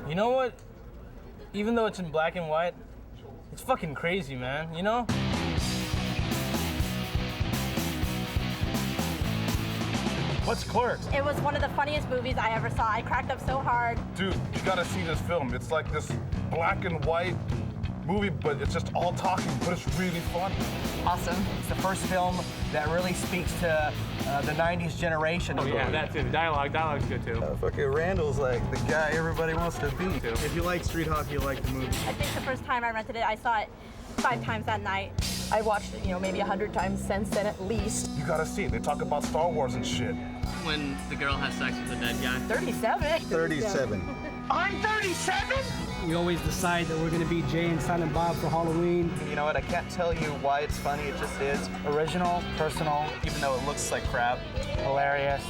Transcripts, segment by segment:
You know what? Even though it's in black and white, it's fucking crazy, man, you know? What's Clerks? It was one of the funniest movies I ever saw. I cracked up so hard. Dude, you gotta see this film. It's like this black and white movie, but it's just all talking, but it's really funny. Awesome. It's the first film that really speaks to the 90s generation. Oh yeah, that's it. Dialogue's good too. Fucking Randall's like the guy everybody wants to be. If you like street hockey, you like the movie. I think the first time I rented it, I saw it 5 times that night. I watched it, maybe 100 times since then at least. You gotta see it. They talk about Star Wars and shit. When the girl has sex with the dead guy. 37. 37. I'm 37? We always decide that we're going to be Jay and Silent Bob for Halloween. You know what? I can't tell you why it's funny. It just is. Original, personal, Even though it looks like crap, hilarious,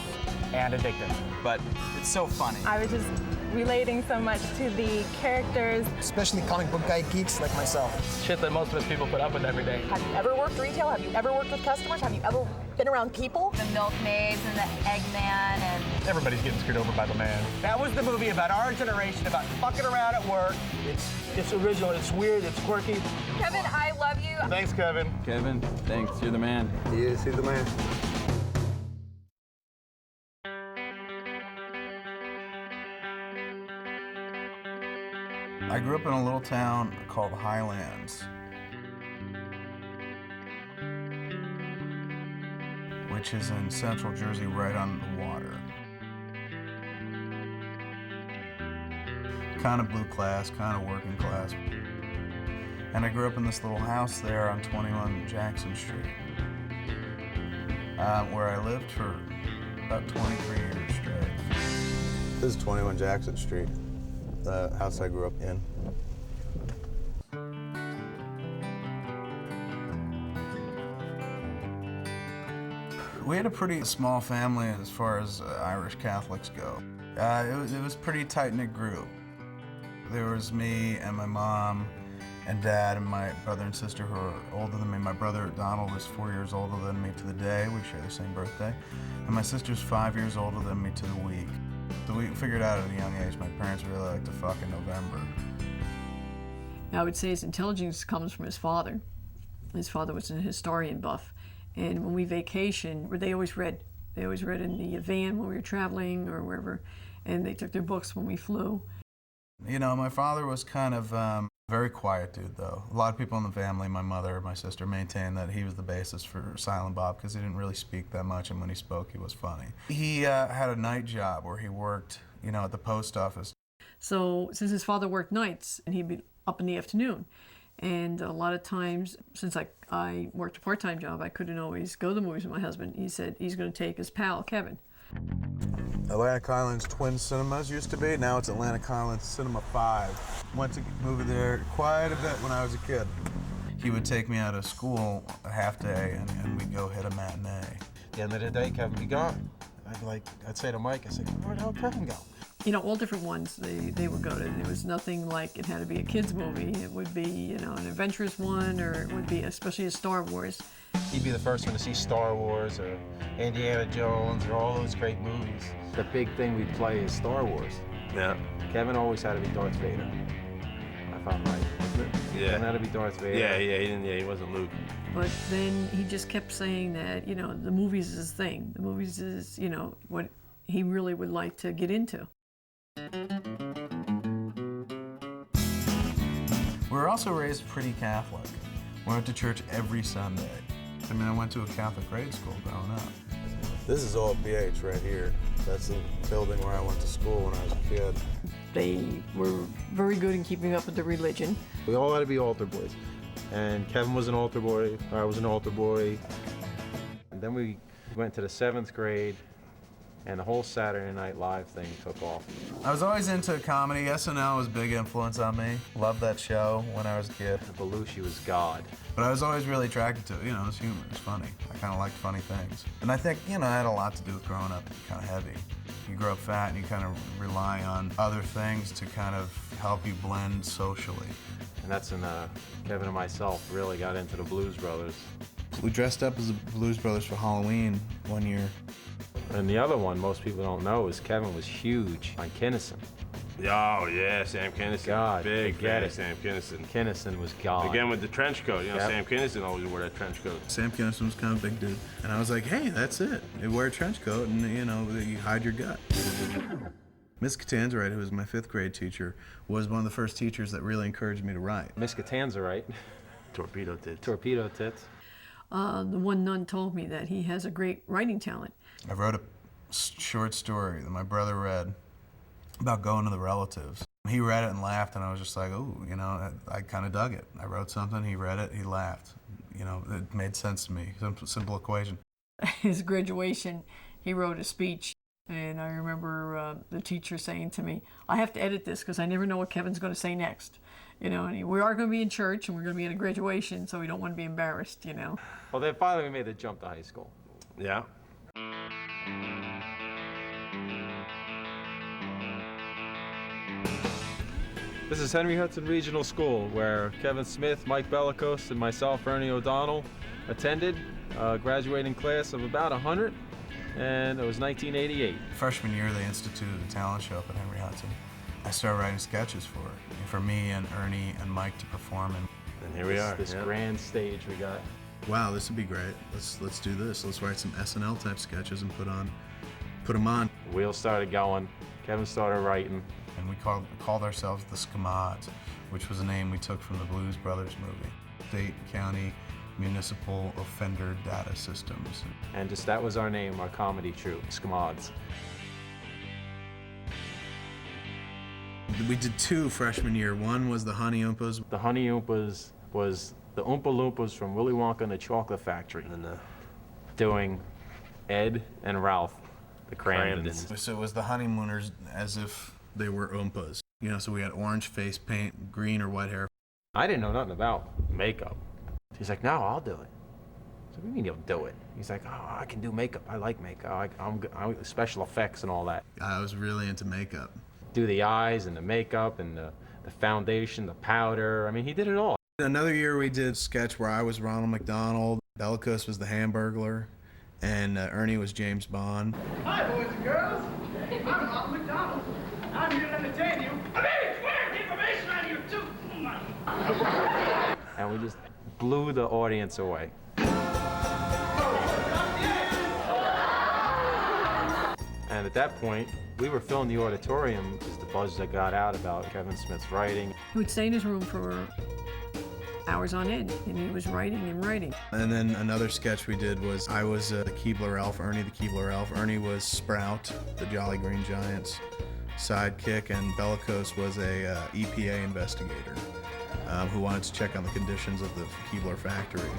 and addictive. but it's so funny. I was just relating so much to the characters. Especially comic book guy geeks like myself. Shit that most of us people put up with every day. Have you ever worked retail? Have you ever worked with customers? Have you ever been around people? The milkmaids and the Eggman and... Everybody's getting screwed over by the man. That was the movie about our generation, about fucking around at work. It's original, it's weird, it's quirky. Kevin, I love you. Thanks, Kevin. Kevin, thanks. You're the man. He is. He's the man. I grew up in a little town called Highlands, which is in central Jersey, right on the water. Kind of blue class, kind of working class. And I grew up in this little house there on 21 Jackson Street, where I lived for about 23 years straight. This is 21 Jackson Street, the house I grew up in. We had a pretty small family as far as Irish Catholics go. It was a pretty tight-knit group. There was me and my mom and dad and my brother and sister who are older than me. My brother Donald is 4 years older than me to the day. We share the same birthday. And my sister's 5 years older than me to the week. So we figured out at a young age my parents really like to fuck in November. I would say his intelligence comes from his father. His father was a historian buff. And when we vacationed, they always read. They always read in the van when we were traveling or wherever. And they took their books when we flew. You know, my father was kind of very quiet dude, though. A lot of people in the family, my mother, my sister, maintained that he was the basis for Silent Bob because he didn't really speak that much, and when he spoke, he was funny. He had a night job where he worked, at the post office. So since his father worked nights, and he'd be up in the afternoon, and a lot of times, since I worked a part-time job, I couldn't always go to the movies with my husband. He said he's going to take his pal, Kevin. Atlantic Highlands Twin Cinemas used to be. Now it's Atlantic Highlands Cinema 5. Went to movie there quite a bit when I was a kid. He would take me out of school a half day, and we'd go hit a matinee. At the end of the day, Kevin be gone. I'd say to Mike, where'd hell Kevin go? All different ones they would go to. There was nothing like it had to be a kid's movie. It would be, an adventurous one, or it would be especially a Star Wars. He'd be the first one to see Star Wars or Indiana Jones or all those great movies. The big thing we play is Star Wars. Yeah. Kevin always had to be Darth Vader. If I'm right, isn't it? Yeah. Kevin had to be Darth Vader. Yeah, he wasn't Luke. But then he just kept saying that, the movies is his thing. The movies is, what he really would like to get into. We were also raised pretty Catholic. We went to church every Sunday. I went to a Catholic grade school growing up. This is all BH right here. That's the building where I went to school when I was a kid. They were very good in keeping up with the religion. We all had to be altar boys. And Kevin was an altar boy, I was an altar boy. And then we went to the 7th grade, and the whole Saturday Night Live thing took off. I was always into comedy. SNL was a big influence on me. Loved that show when I was a kid. Belushi was God. But I was always really attracted to it. It was humor. It was funny. I kind of liked funny things. And I think, it had a lot to do with growing up kind of heavy. You grow up fat and you kind of rely on other things to kind of help you blend socially. And that's when Kevin and myself really got into the Blues Brothers. We dressed up as the Blues Brothers for Halloween one year. And the other one most people don't know is Kevin was huge on Kinnison. Oh yeah, Sam Kinison. God, big forget fan it. of Sam Kinison. Kinnison was God. Again with the trench coat. You know, Yep. Sam Kinison always wore that trench coat. Sam Kinison was kind of a big dude. And I was like, hey, that's it. You wear a trench coat and, you know, you hide your gut. Miss Catanzarite, who was my 5th grade teacher, was one of the first teachers that really encouraged me to write. Miss Catanzarite. Torpedo tits. Torpedo tits. The one nun told me that he has a great writing talent. I wrote a short story that my brother read about going to the relatives. He read it and laughed, and I was just like, oh, you know, I kind of dug it. I wrote something, he read it, he laughed. You know, it made sense to me. Simple equation. His graduation, he wrote a speech, and I remember the teacher saying to me, I have to edit this because I never know what Kevin's going to say next. You know, and we are going to be in church, and we're going to be at a graduation, so we don't want to be embarrassed, you know. Well, then finally we made the jump to high school. Yeah. This is Henry Hudson Regional School, where Kevin Smith, Mike Bellicose, and myself, Ernie O'Donnell, attended, graduating class of about 100, and it was 1988. Freshman year, they instituted a talent show up at Henry Hudson. I started writing sketches for me and Ernie and Mike to perform. And here we are. This grand stage we got. Wow, this would be great. Let's do this. Let's write some SNL type sketches and put them on. Wheels started going. Kevin started writing. And we called ourselves the Scamods, which was a name we took from the Blues Brothers movie. State, county, municipal offender data systems. And just that was our name, our comedy troupe, Scamods. We did 2 freshman year. One was the Honey Oompas. The Honey Oompas was the Oompa Loompas from Willy Wonka and the Chocolate Factory, doing Ed and Ralph, the Crandons. So it was the honeymooners as if they were Oompas. You know, so we had orange face paint, green or white hair. I didn't know nothing about makeup. He's like, no, I'll do it. So what do you mean you'll do it? He's like, oh, I can do makeup. I like makeup. I'm special effects and all that. I was really into makeup. Do the eyes and the makeup and the foundation, the powder. I mean, he did it all. Another year we did a sketch where I was Ronald McDonald, Bellicose was the Hamburglar, and Ernie was James Bond. Hi, boys and girls. I'm Ronald McDonald. I'm here to entertain you. I'm very clear information on you, too. And we just blew the audience away. And at that point, we were filling the auditorium because the buzz that got out about Kevin Smith's writing. He would stay in his room for hours on end, and he was writing and writing. And then another sketch we did was I was the Keebler Elf, Ernie the Keebler Elf. Ernie was Sprout, the Jolly Green Giant's sidekick, and Bellicose was a EPA investigator who wanted to check on the conditions of the Keebler factory.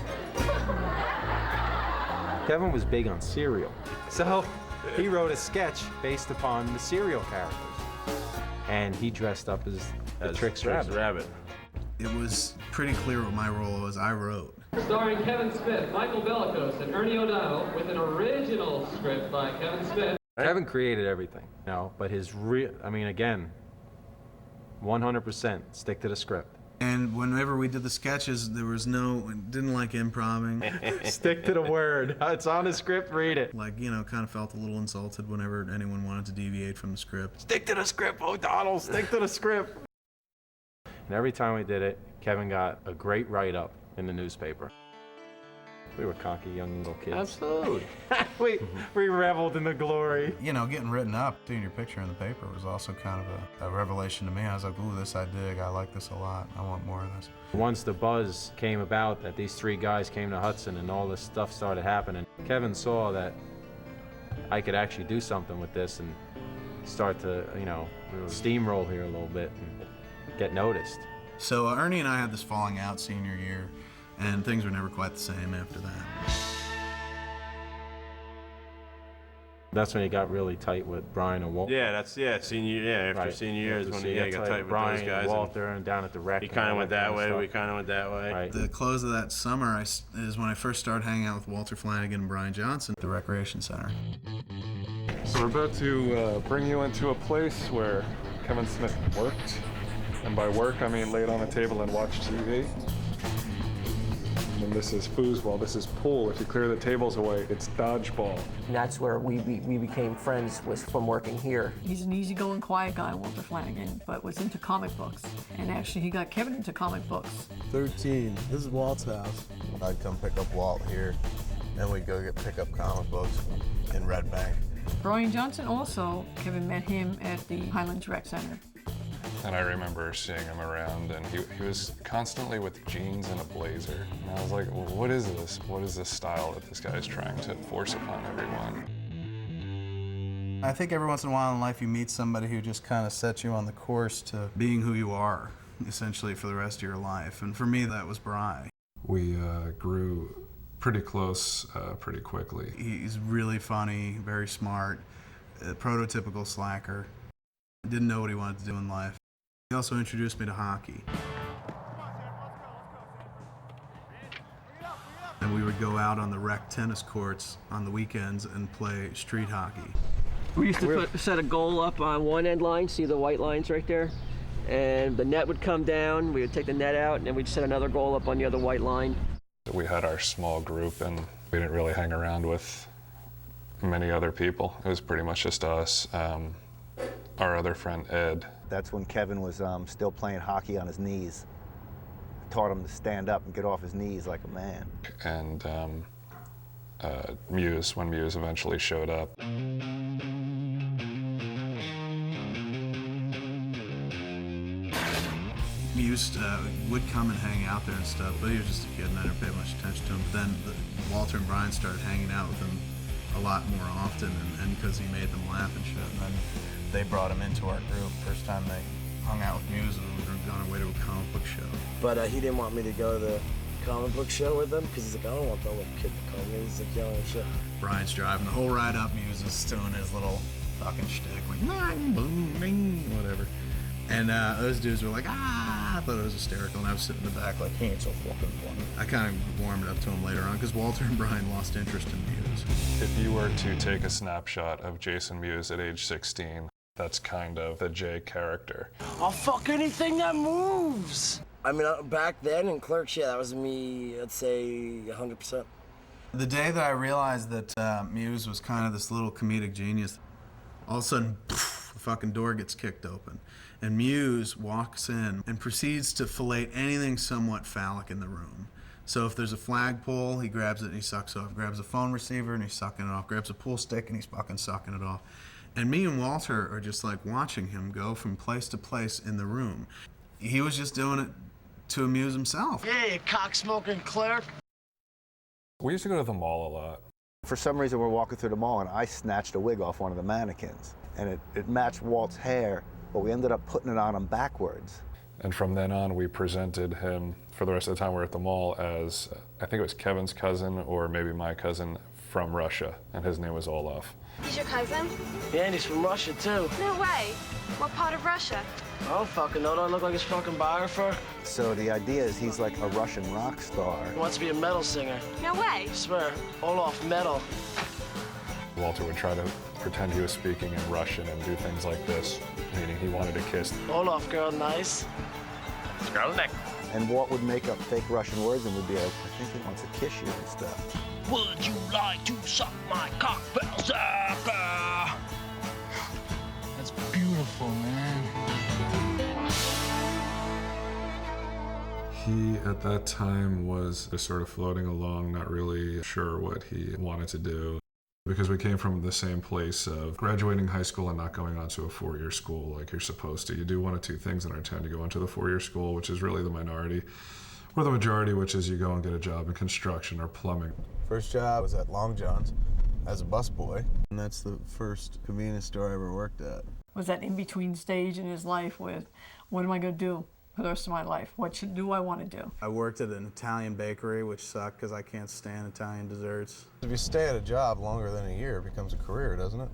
Kevin was big on cereal, so he wrote a sketch based upon the cereal characters. And he dressed up as the Trix Rabbit. It was pretty clear what my role was. I wrote. Starring Kevin Smith, Michael Bellicose, and Ernie O'Donnell, with an original script by Kevin Smith. Kevin created everything, you know, but again, 100% stick to the script. And whenever we did the sketches, there was didn't like improving. Stick to the word. It's on the script, read it. Like, you know, kind of felt a little insulted whenever anyone wanted to deviate from the script. Stick to the script, O'Donnell, stick to the script. And every time we did it, Kevin got a great write-up in the newspaper. We were cocky young little kids. Absolutely. we reveled in the glory. You know, getting written up, seeing your picture in the paper was also kind of a revelation to me. I was like, ooh, this I dig. I like this a lot. I want more of this. Once the buzz came about that these 3 guys came to Hudson and all this stuff started happening, Kevin saw that I could actually do something with this and start to, you know, steamroll here a little bit and get noticed. So Ernie and I had this falling out senior year, and things were never quite the same after that. That's when he got really tight with Brian and Walter. Yeah, senior year. After senior year is when he got tight with Brian those guys. And Walter and down at the rec. He kind of went that way. We kind of went that way. Right. The close of that summer is when I first started hanging out with Walter Flanagan and Brian Johnson at the Recreation Center. So we're about to bring you into a place where Kevin Smith worked. And by work, I mean laid on a table and watched TV. and this is foosball, this is pool. If you clear the tables away, it's dodgeball. And that's where we became friends, was from working here. He's an easygoing, quiet guy, Walter Flanagan, but was into comic books. And actually, he got Kevin into comic books. 13. This is Walt's house. I'd come pick up Walt here, and we'd go pick up comic books in Red Bank. Brian Johnson also, Kevin met him at the Highlands Rec Center. And I remember seeing him around, and he was constantly with jeans and a blazer. And I was like, well, what is this? What is this style that this guy is trying to force upon everyone? I think every once in a while in life you meet somebody who just kind of sets you on the course to being who you are, essentially, for the rest of your life. And for me, that was Bry. We grew pretty close pretty quickly. He's really funny, very smart, a prototypical slacker. Didn't know what he wanted to do in life. He also introduced me to hockey. And we would go out on the rec tennis courts on the weekends and play street hockey. We used to set a goal up on one end line, see the white lines right there? And the net would come down, we would take the net out, and then we'd set another goal up on the other white line. We had our small group, and we didn't really hang around with many other people. It was pretty much just us. Our other friend, Ed. That's when Kevin was still playing hockey on his knees. Taught him to stand up and get off his knees like a man. And Muse, when Muse eventually showed up. Muse would come and hang out there and stuff, but he was just a kid and I didn't pay much attention to him. But then Walter and Brian started hanging out with him a lot more often, and because he made them laugh and shit. And then they brought him into our group. First time they hung out with Muse, we were on our way to a comic book show. But he didn't want me to go to the comic book show with him because he's like, I don't want that little kid to come. He's like yelling and shit. Brian's driving the whole ride up. Muse is doing his little fucking shtick, like whatever. And those dudes were like, ah, I thought it was hysterical, and I was sitting in the back like, he ain't so fucking funny. I kind of warmed up to him later on because Walter and Brian lost interest in Muse. If you were to take a snapshot of Jason Mewes at age 16, that's kind of the Jay character. I'll fuck anything that moves. I mean, back then in Clerks, yeah, that was me, I'd say 100%. The day that I realized that Muse was kind of this little comedic genius, all of a sudden, poof, the fucking door gets kicked open. And Muse walks in and proceeds to fillet anything somewhat phallic in the room. So if there's a flagpole, he grabs it and he sucks off. Grabs a phone receiver and he's sucking it off. Grabs a pool stick and he's fucking sucking it off. And me and Walter are just like watching him go from place to place in the room. He was just doing it to amuse himself. Yeah, you cock-smoking clerk. We used to go to the mall a lot. For some reason, we're walking through the mall and I snatched a wig off one of the mannequins. And it matched Walt's hair, but we ended up putting it on him backwards. And from then on, we presented him, for the rest of the time we were at the mall, as, I think it was Kevin's cousin or maybe my cousin from Russia, and his name was Olaf. He's your cousin? Yeah, and he's from Russia, too. No way. What part of Russia? I don't fucking know. Don't I look like his fucking biographer? So the idea is he's like a Russian rock star. He wants to be a metal singer. No way. I swear, Olaf metal. Walter would try to pretend he was speaking in Russian and do things like this, meaning he wanted to kiss. Olaf, girl, nice. Girl neck. And Walt would make up fake Russian words and would be like, I think he wants to kiss you and stuff. Would you like to suck my cock, Berserker? That's beautiful, man. He, at that time, was just sort of floating along, not really sure what he wanted to do. Because we came from the same place of graduating high school and not going on to a four-year school like you're supposed to. You do one of two things in our town. You go into the four-year school, which is really the minority, or the majority, which is you go and get a job in construction or plumbing. First job was at Long John's as a busboy, and that's the first convenience store I ever worked at. Was that in-between stage in his life with, what am I going to do for the rest of my life? What do I want to do? I worked at an Italian bakery, which sucked because I can't stand Italian desserts. If you stay at a job longer than a year, it becomes a career, doesn't it?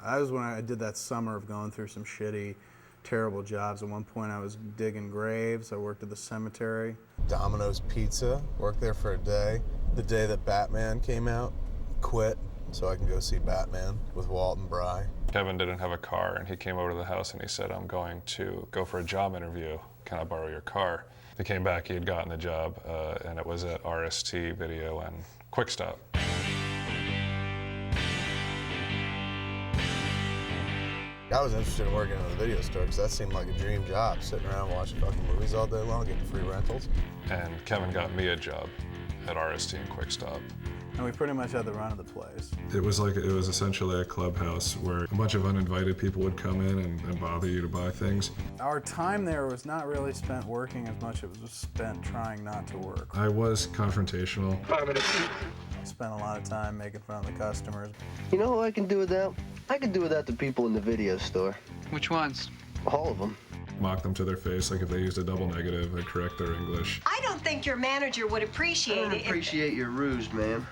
That was when I did that summer of going through some shitty, terrible jobs. At one point I was digging graves. I worked at the cemetery. Domino's Pizza, worked there for a day. The day that Batman came out, quit so I can go see Batman with Walt and Bry. Kevin didn't have a car, and he came over to the house and he said, I'm going to go for a job interview. Can I borrow your car? He came back, he had gotten a job, and it was at RST Video and Quick Stop. I was interested in working in the video store because that seemed like a dream job, sitting around watching fucking movies all day long, getting free rentals. And Kevin got me a job at RST and Quick Stop. And we pretty much had the run of the place. It was essentially a clubhouse where a bunch of uninvited people would come in and bother you to buy things. Our time there was not really spent working as much as it was spent trying not to work. I was confrontational. I spent a lot of time making fun of the customers. You know what I can do with that? I can do without the people in the video store. Which ones? All of them. Mock them to their face, like if they used a double negative, I'd correct their English. I don't think your manager would appreciate it. Appreciate your ruse, ma'am.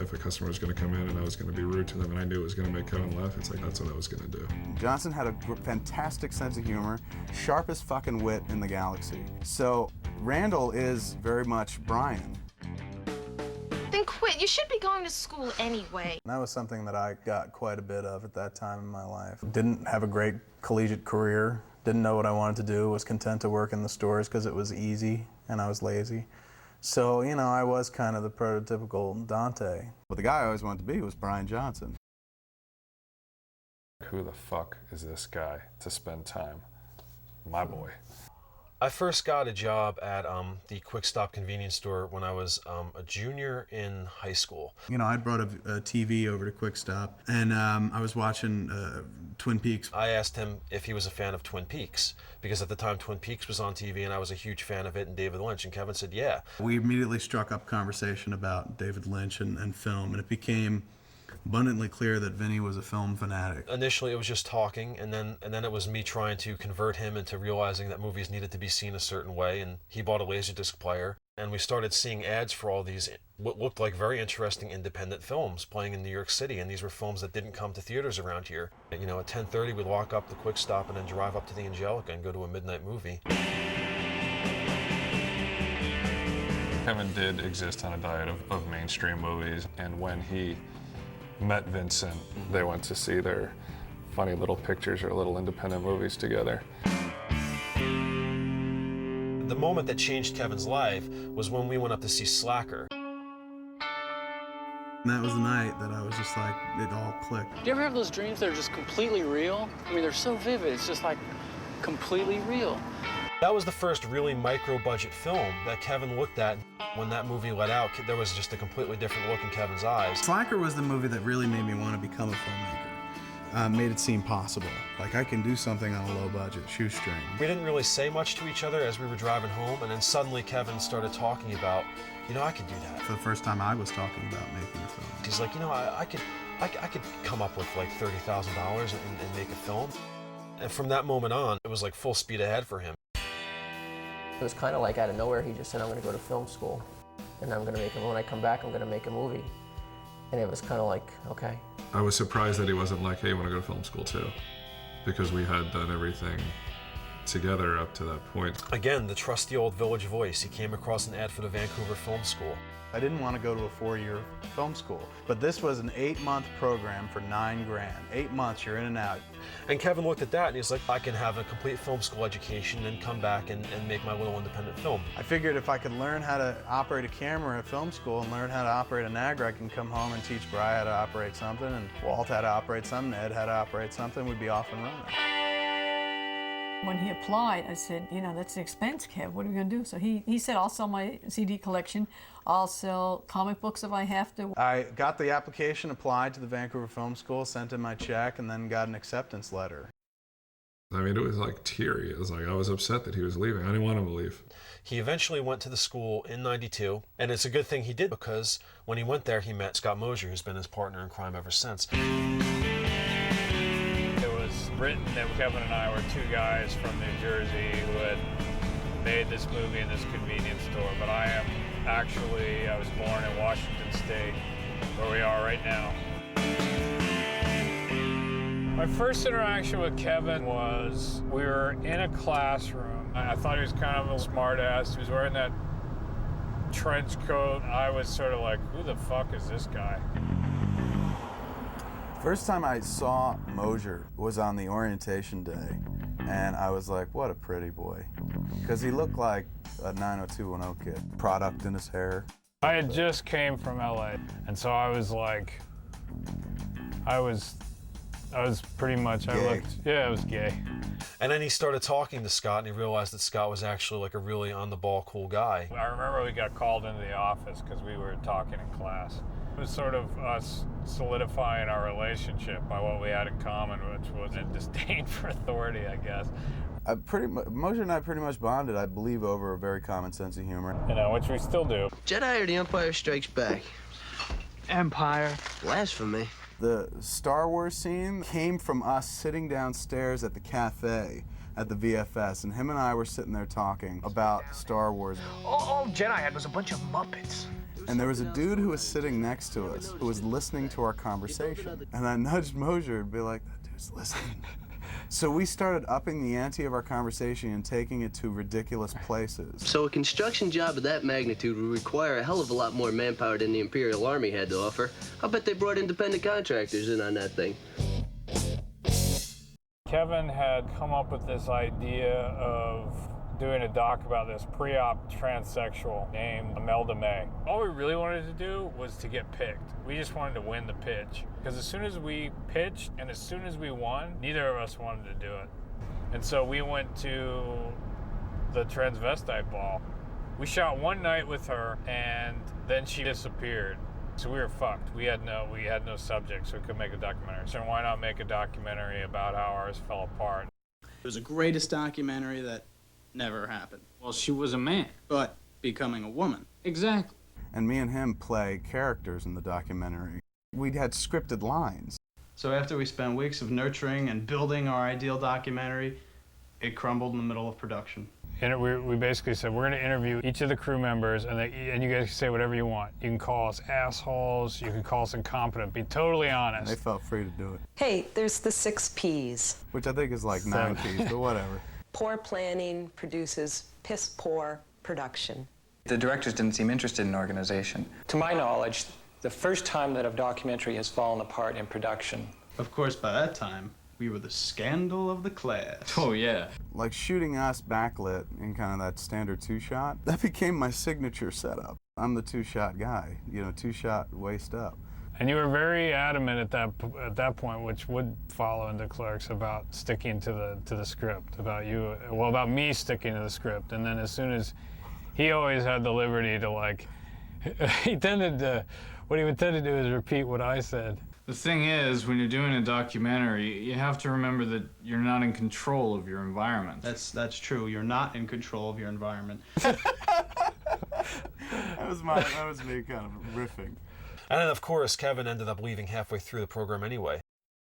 If a customer was going to come in and I was going to be rude to them and I knew it was going to make Kevin laugh, it's like, that's what I was going to do. Johnson had a fantastic sense of humor, sharpest fucking wit in the galaxy. So Randall is very much Brian. Then quit. You should be going to school anyway. And that was something that I got quite a bit of at that time in my life. Didn't have a great collegiate career, didn't know what I wanted to do, was content to work in the stores because it was easy and I was lazy. So, you know, I was kind of the prototypical Dante. But the guy I always wanted to be was Brian Johnson. Who the fuck is this guy to spend time? My boy. I first got a job at the Quick Stop convenience store when I was a junior in high school. You know, I brought a TV over to Quick Stop, and I was watching Twin Peaks. I asked him if he was a fan of Twin Peaks, because at the time Twin Peaks was on TV and I was a huge fan of it and David Lynch, and Kevin said, yeah. We immediately struck up conversation about David Lynch and film, and it became abundantly clear that Vinny was a film fanatic. Initially it was just talking, and then it was me trying to convert him into realizing that movies needed to be seen a certain way, and he bought a Laserdisc player, and we started seeing ads for all these what looked like very interesting independent films playing in New York City, and these were films that didn't come to theaters around here. You know, at 10:30 we'd lock up the Quick Stop and then drive up to the Angelica and go to a midnight movie. Kevin did exist on a diet of mainstream movies, and when he met Vincent, they went to see their funny little pictures or little independent movies together. The moment that changed Kevin's life was when we went up to see Slacker. And that was the night that I was just like, it all clicked. Do you ever have those dreams that are just completely real? I mean, they're so vivid, it's just like completely real. That was the first really micro-budget film that Kevin looked at. When that movie let out, there was just a completely different look in Kevin's eyes. Slacker was the movie that really made me want to become a filmmaker. Made it seem possible. Like, I can do something on a low budget, shoestring. We didn't really say much to each other as we were driving home, and then suddenly Kevin started talking about, you know, I could do that. For the first time I was talking about making a film. He's like, you know, I could come up with like $30,000 and make a film. And from that moment on, it was like full speed ahead for him. It was kind of like out of nowhere, he just said, I'm going to go to film school, and I'm going to make when I come back, I'm going to make a movie. And it was kind of like, okay. I was surprised that he wasn't like, hey, you want to go to film school too? Because we had done everything together up to that point. Again, the trusty old village voice. He came across an ad for the Vancouver Film School. I didn't want to go to a 4-year film school, but this was an 8-month program for $9 grand. 8 months, you're in and out. And Kevin looked at that and he's like, I can have a complete film school education and come back and make my little independent film. I figured if I could learn how to operate a camera at film school and learn how to operate a Niagara, I can come home and teach Bri how to operate something, and Walt how to operate something, Ed how to operate something, we'd be off and running. When he applied, I said, you know, that's an expense, Kev. What are we going to do? So he said, I'll sell my CD collection. I'll sell comic books if I have to. I got the application, applied to the Vancouver Film School, sent in my check, and then got an acceptance letter. I mean, it was like teary. It was like, I was upset that he was leaving. I didn't want him to leave. He eventually went to the school in '92, and it's a good thing he did, because when he went there, he met Scott Mosier, who's been his partner in crime ever since. Written that Kevin and I were two guys from New Jersey who had made this movie in this convenience store, but I was born in Washington State, where we are right now. My first interaction with Kevin was, we were in a classroom. I thought he was kind of a smart ass. He was wearing that trench coat. I was sort of like, who the fuck is this guy? First time I saw Mosier was on the orientation day, And I was like, what a pretty boy. Because he looked like a 90210 kid. Product in his hair. I had just came from LA, and so I was like, I was pretty much, Gay. I was gay. And then he started talking to Scott, and he realized that Scott was actually like a really on-the-ball, cool guy. I remember we got called into the office because we were talking in class. It was sort of us solidifying our relationship by what we had in common, which was a disdain for authority, I guess. Mosher and I pretty much bonded, I believe, over a very common sense of humor. You know, which we still do. Jedi or The Empire Strikes Back? Empire. Blasphemy. The Star Wars scene came from us sitting downstairs at the cafe at the VFS, and him and I were sitting there talking about Star Wars. All Jedi had was a bunch of Muppets. And there was a dude who was sitting next to us who was listening to our conversation. And I nudged Mosher and be like, that dude's listening. So we started upping the ante of our conversation and taking it to ridiculous places. So a construction job of that magnitude would require a hell of a lot more manpower than the Imperial Army had to offer. I'll bet they brought independent contractors in on that thing. Kevin had come up with this idea of doing a doc about this pre-op transsexual named Imelda May. All we really wanted to do was to get picked. We just wanted to win the pitch. Because as soon as we pitched and as soon as we won, neither of us wanted to do it. And so we went to the transvestite ball. We shot one night with her and then she disappeared. So we were fucked. We had no subject, so we couldn't make a documentary. So why not make a documentary about how ours fell apart? It was the greatest documentary that never happened. Well, she was a man. But becoming a woman. Exactly. And me and him play characters in the documentary. We had scripted lines. So after we spent weeks of nurturing and building our ideal documentary, it crumbled in the middle of production. And we basically said, we're going to interview each of the crew members, and you guys can say whatever you want. You can call us assholes, you can call us incompetent, be totally honest. They felt free to do it. Hey, there's the 6 Ps. Which I think is like 9 Ps, but whatever. Poor planning produces piss-poor production. The directors didn't seem interested in organization. To my knowledge, the first time that a documentary has fallen apart in production. Of course, by that time, we were the scandal of the class. Oh, yeah. Like shooting us backlit in kind of that standard 2-shot, that became my signature setup. I'm the 2-shot guy, you know, 2-shot waist up. And you were very adamant at that point, which would follow into Clerks, about sticking to the script, about me sticking to the script. And then as soon as he always had the liberty to what he would tend to do is repeat what I said. The thing is, when you're doing a documentary, you have to remember that you're not in control of your environment. That's true. You're not in control of your environment. That was me kind of riffing. And then, of course, Kevin ended up leaving halfway through the program anyway.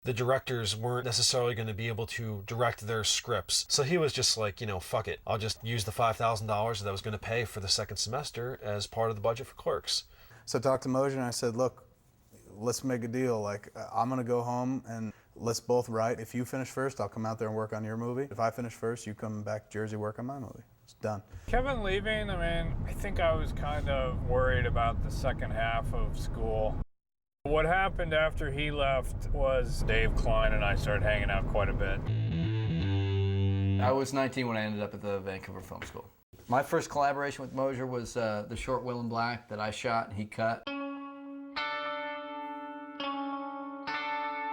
The directors weren't necessarily going to be able to direct their scripts. So he was just like, you know, fuck it. I'll just use the $5,000 that I was going to pay for the second semester as part of the budget for Clerks. So I talked to Mosher and I said, look, let's make a deal. Like, I'm going to go home and let's both write. If you finish first, I'll come out there and work on your movie. If I finish first, you come back to Jersey, work on my movie. It's done. Kevin leaving, I mean, I think I was kind of worried about the second half of school. What happened after he left was Dave Klein and I started hanging out quite a bit. I was 19 when I ended up at the Vancouver Film School. My first collaboration with Mosher was the short Will in Black that I shot and he cut.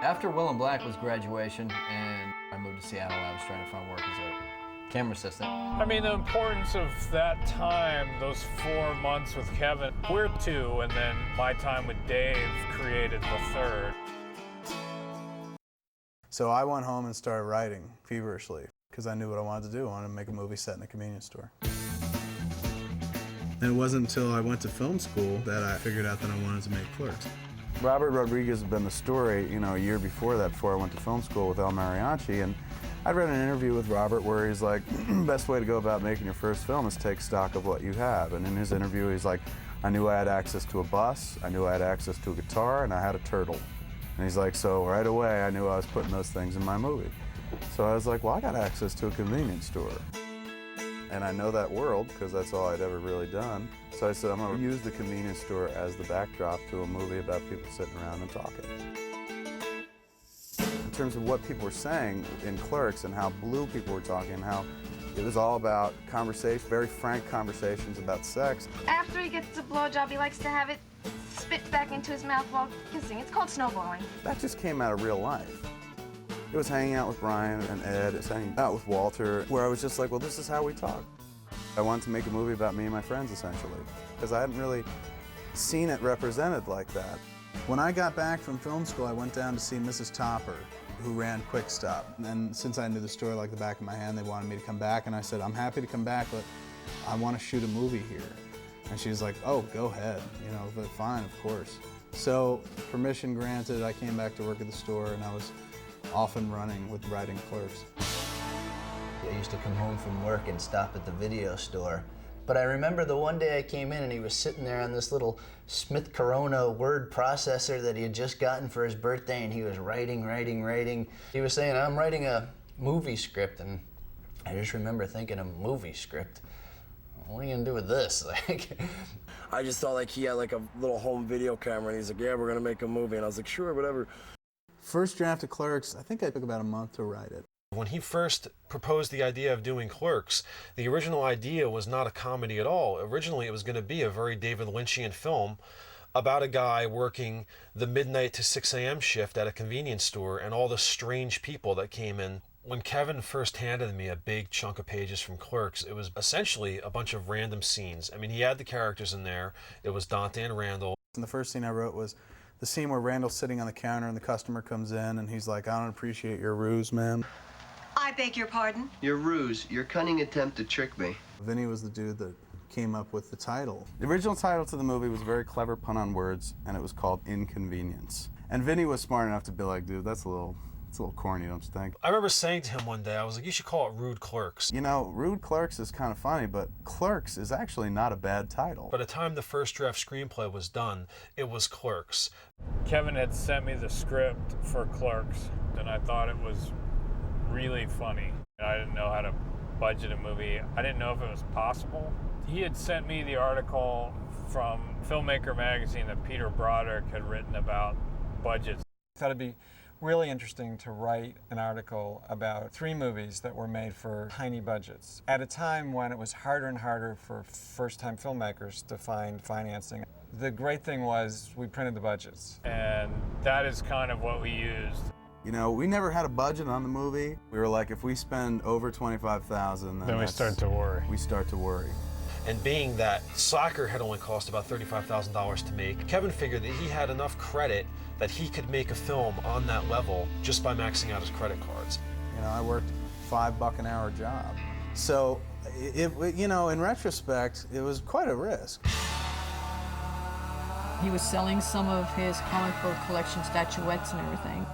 After Will in Black was graduation and I moved to Seattle, I was trying to find work as a camera assistant. I mean, the importance of that time, those 4 months with Kevin, we're 2, and then my time with Dave created the 3rd. So I went home and started writing feverishly because I knew what I wanted to do. I wanted to make a movie set in a convenience store. And it wasn't until I went to film school that I figured out that I wanted to make Clerks. Robert Rodriguez had been the story, you know, a year before that, before I went to film school with El Mariachi, and I read an interview with Robert where he's like, best way to go about making your first film is take stock of what you have. And in his interview, he's like, I knew I had access to a bus, I knew I had access to a guitar, and I had a turtle. And he's like, so right away, I knew I was putting those things in my movie. So I was like, well, I got access to a convenience store. And I know that world because that's all I'd ever really done. So I said, I'm going to use the convenience store as the backdrop to a movie about people sitting around and talking. terms of what people were saying in Clerks and how blue people were talking, and how it was all about conversation, very frank conversations about sex. After he gets a blowjob, he likes to have it spit back into his mouth while kissing. It's called snowballing. That just came out of real life. It was hanging out with Brian and Ed, it was hanging out with Walter, where I was just like, well, this is how we talk. I wanted to make a movie about me and my friends, essentially, because I hadn't really seen it represented like that. When I got back from film school, I went down to see Mrs. Topper, who ran Quick Stop. And since I knew the story like the back of my hand, they wanted me to come back, and I said, I'm happy to come back, but I want to shoot a movie here. And she was like, oh, go ahead, you know, but fine, of course. So, permission granted, I came back to work at the store, and I was off and running with writing Clerks. I used to come home from work and stop at the video store. But I remember the one day I came in and he was sitting there on this little Smith Corona word processor that he had just gotten for his birthday, and he was writing. He was saying, I'm writing a movie script, and I just remember thinking, a movie script? What are you gonna do with this? I just thought like he had like a little home video camera, and he's like, yeah, we're gonna make a movie. And I was like, sure, whatever. First draft of Clerks, I think I took about a month to write it. When he first proposed the idea of doing Clerks, the original idea was not a comedy at all. Originally, it was going to be a very David Lynchian film about a guy working the midnight to 6 a.m. shift at a convenience store and all the strange people that came in. When Kevin first handed me a big chunk of pages from Clerks, it was essentially a bunch of random scenes. I mean, he had the characters in there. It was Dante and Randall. And the first scene I wrote was the scene where Randall's sitting on the counter and the customer comes in and he's like, I don't appreciate your ruse, ma'am. I beg your pardon? Your ruse, your cunning attempt to trick me. Vinny was the dude that came up with the title. The original title to the movie was a very clever pun on words, and it was called Inconvenience. And Vinny was smart enough to be like, dude, it's a little corny, don't you think? I remember saying to him one day, I was like, you should call it Rude Clerks. You know, Rude Clerks is kind of funny, but Clerks is actually not a bad title. By the time the first draft screenplay was done, it was Clerks. Kevin had sent me the script for Clerks, and I thought it was really funny. I didn't know how to budget a movie. I didn't know if it was possible. He had sent me the article from Filmmaker magazine that Peter Broderick had written about budgets. I thought it'd be really interesting to write an article about 3 movies that were made for tiny budgets at a time when it was harder and harder for first-time filmmakers to find financing. The great thing was we printed the budgets. And that is kind of what we used. You know, we never had a budget on the movie. We were like, if we spend over $25,000, then we start to worry. We start to worry. And being that Soccer had only cost about $35,000 to make, Kevin figured that he had enough credit that he could make a film on that level just by maxing out his credit cards. You know, I worked $5 an hour job. So, you know, in retrospect, it was quite a risk. He was selling some of his comic book collection statuettes and everything.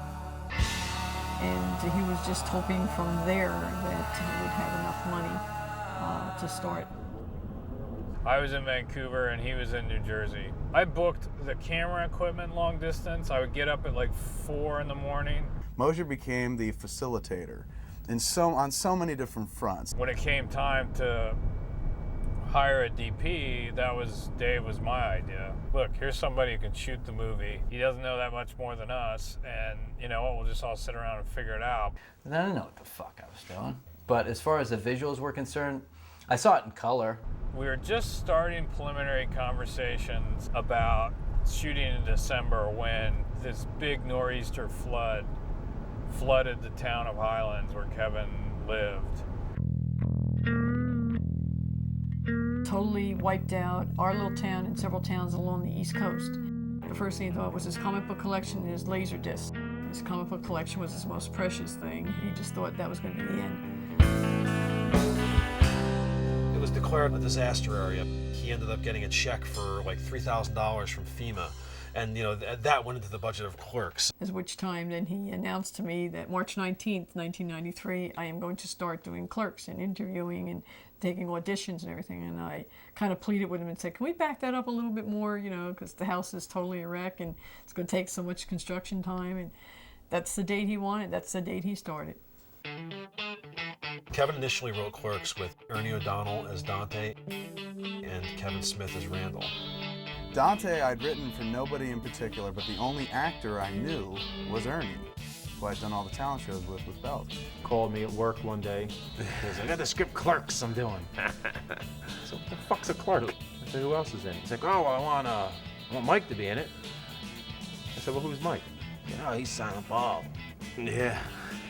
And he was just hoping from there that he would have enough money to start. I was in Vancouver and he was in New Jersey. I booked the camera equipment long distance. I would get up at like 4 in the morning. Mosier became the facilitator on so many different fronts. When it came time to hire a DP, Dave was my idea. Look, here's somebody who can shoot the movie. He doesn't know that much more than us, and you know what, we'll just all sit around and figure it out. And I didn't know what the fuck I was doing. But as far as the visuals were concerned, I saw it in color. We were just starting preliminary conversations about shooting in December when this big nor'easter flooded the town of Highlands where Kevin lived. Totally wiped out our little town and several towns along the East Coast. The first thing he thought was his comic book collection and his laser disc. His comic book collection was his most precious thing. He just thought that was going to be the end. It was declared a disaster area. He ended up getting a check for like $3,000 from FEMA. And you know, that went into the budget of Clerks. At which time then he announced to me that March 19th, 1993, I am going to start doing Clerks and interviewing and taking auditions and everything. And I kind of pleaded with him and said, can we back that up a little bit more, you know, because the house is totally a wreck and it's going to take so much construction time. And that's the date he wanted. That's the date he started. Kevin initially wrote Clerks with Ernie O'Donnell as Dante and Kevin Smith as Randall. Dante I'd written for nobody in particular, but the only actor I knew was Ernie. who I'd done all the talent shows with Bells. Called me at work one day. He goes, I got the script Clerks I'm doing. So what the fuck's a clerk? I said, who else is in it? He's like, oh, I want Mike to be in it. I said, well, who's Mike? You know, he's Silent Bob. Yeah.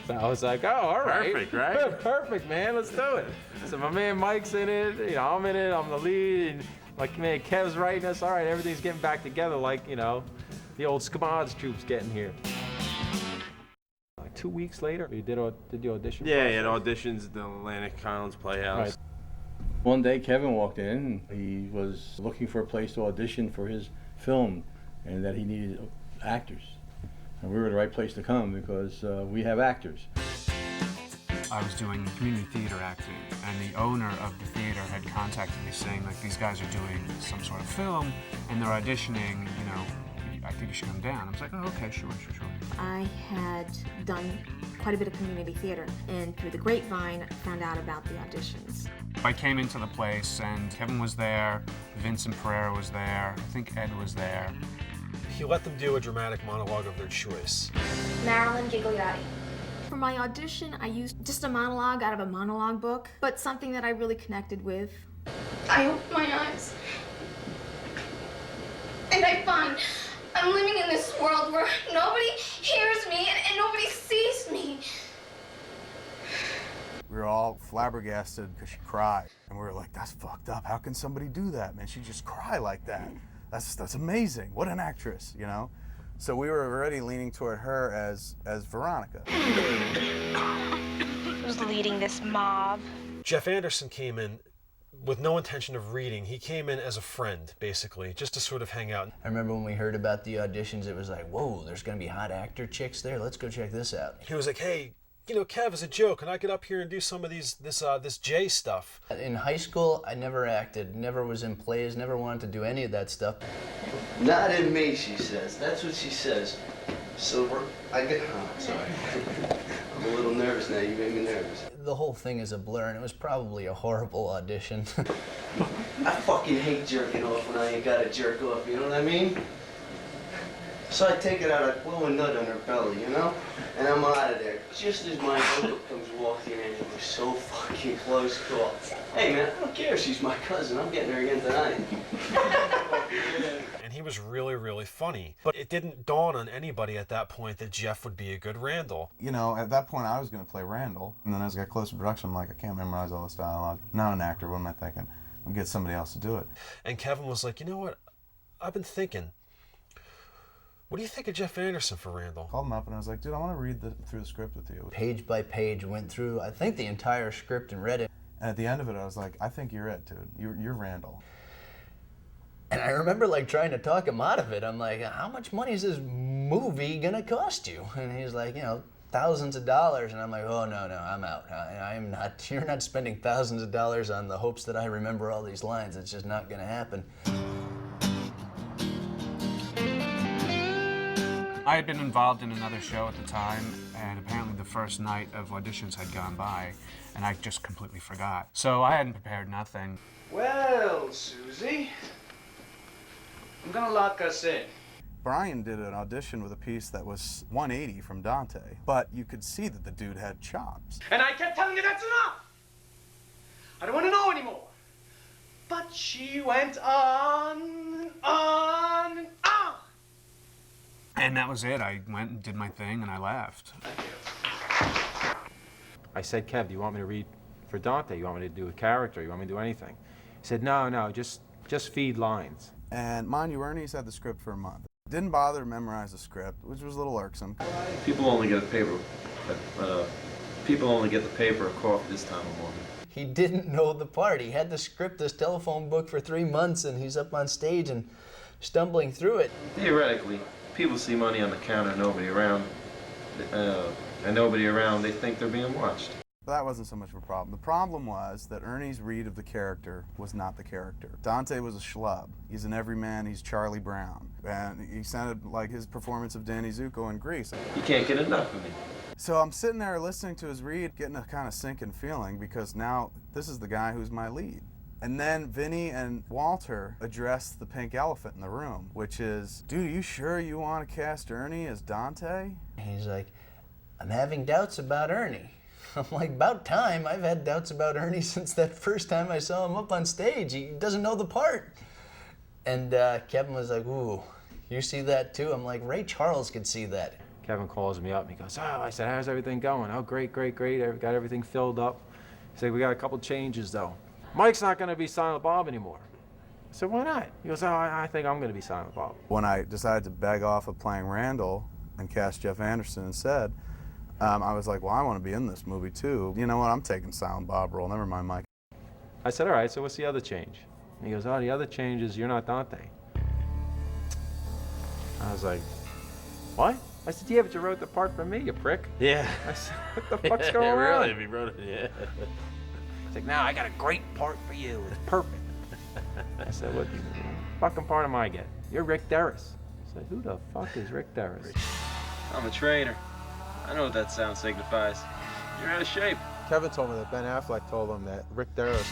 So I was like, oh, all right. Perfect, right? Perfect, man, let's do it. So my man Mike's in it, you know, I'm in it, I'm the lead, and like, man, Kev's writing us, all right, everything's getting back together like, you know, the old Scamods troops getting here. Like 2 weeks later, we did the audition. Yeah, he had auditions at the Atlantic Collins Playhouse. Right. One day Kevin walked in, he was looking for a place to audition for his film and that he needed actors. And we were the right place to come because we have actors. I was doing community theater acting, and the owner of the theater had contacted me saying, like, these guys are doing some sort of film, and they're auditioning, you know, I think you should come down. I was like, oh, okay, sure. I had done quite a bit of community theater, and through the grapevine, found out about the auditions. I came into the place, and Kevin was there, Vincent Pereira was there, I think Ed was there. He let them do a dramatic monologue of their choice. Marilyn Gigliotti. For my audition, I used just a monologue out of a monologue book, but something that I really connected with. I opened my eyes, and I found I'm living in this world where nobody hears me and nobody sees me. We were all flabbergasted because she cried. And we were like, that's fucked up. How can somebody do that, man? She just cry like that. That's amazing. What an actress, you know? So we were already leaning toward her as Veronica. Who's leading this mob? Jeff Anderson came in with no intention of reading. He came in as a friend, basically, just to sort of hang out. I remember when we heard about the auditions, it was like, whoa, there's gonna be hot actor chicks there. Let's go check this out. He was like, hey, you know, Kev, as a joke, can I get up here and do some of this J stuff? In high school, I never acted, never was in plays, never wanted to do any of that stuff. Not in me, she says. That's what she says. Silver, sorry. I'm a little nervous now. You made me nervous. The whole thing is a blur, and it was probably a horrible audition. I fucking hate jerking off when I ain't got to jerk off, you know what I mean? So I take it out, I blow a nut on her belly, you know? And I'm out of there. Just as my uncle comes walking in, it was so fucking close call. Hey man, I don't care if she's my cousin, I'm getting her again tonight. And he was really, really funny. But it didn't dawn on anybody at that point that Jeff would be a good Randall. You know, at that point I was going to play Randall. And then as I got close to production, I'm like, I can't memorize all this dialogue. I'm not an actor, what am I thinking? I'll get somebody else to do it. And Kevin was like, you know what? I've been thinking. What do you think of Jeff Anderson for Randall? I called him up and I was like, dude, I want to read through the script with you. Page by page, went through, I think, the entire script and read it. And at the end of it, I was like, I think you're it, dude. You're Randall. And I remember like trying to talk him out of it. I'm like, how much money is this movie gonna cost you? And he's like, you know, thousands of dollars. And I'm like, oh, no, I'm out. I'm not, you're not spending thousands of dollars on the hopes that I remember all these lines. It's just not gonna happen. I had been involved in another show at the time, and apparently the first night of auditions had gone by, and I just completely forgot. So I hadn't prepared nothing. Well, Susie, I'm gonna lock us in. Brian did an audition with a piece that was 180 from Dante, but you could see that the dude had chops. And I kept telling you that's enough. I don't want to know anymore. But she went on and on and on. And that was it. I went and did my thing, and I left. I said, Kev, do you want me to read for Dante? You want me to do a character? You want me to do anything? He said, no, just feed lines. And mind you, Ernie's had the script for a month. Didn't bother to memorize the script, which was a little irksome. People only get the paper of coffee this time of morning. He didn't know the part. He had the script, this telephone book for 3 months, and he's up on stage and stumbling through it. Theoretically, people see money on the counter, nobody around, and nobody around, they think they're being watched. But that wasn't so much of a problem. The problem was that Ernie's read of the character was not the character. Dante was a schlub. He's an everyman, he's Charlie Brown. And he sounded like his performance of Danny Zuko in Grease. You can't get enough of me. So I'm sitting there listening to his read, getting a kind of sinking feeling, because now this is the guy who's my lead. And then Vinny and Walter address the pink elephant in the room, which is, dude, are you sure you want to cast Ernie as Dante? He's like, I'm having doubts about Ernie. I'm like, about time. I've had doubts about Ernie since that first time I saw him up on stage. He doesn't know the part. And Kevin was like, ooh, you see that too? I'm like, Ray Charles could see that. Kevin calls me up and he goes, oh, I said, how's everything going? Oh, great, great, great. I got everything filled up. He said, we got a couple changes though. Mike's not gonna be Silent Bob anymore. I said, why not? He goes, oh, I think I'm gonna be Silent Bob. When I decided to beg off of playing Randall and cast Jeff Anderson instead, I was like, well, I want to be in this movie too. You know what, I'm taking Silent Bob role, never mind Mike. I said, all right, so what's the other change? And he goes, oh, the other change is you're not Dante. I was like, what? I said, yeah, but you wrote the part for me, you prick. Yeah. I said, what the fuck's going on? Really, if he wrote it, yeah. He's like, no, I got a great part for you. It's perfect. I said, what fucking part am I getting? You're Rick Derris. I said, who the fuck is Rick Derris? I'm a trainer. I know what that sound signifies. You're out of shape. Kevin told me that Ben Affleck told him that Rick Derris was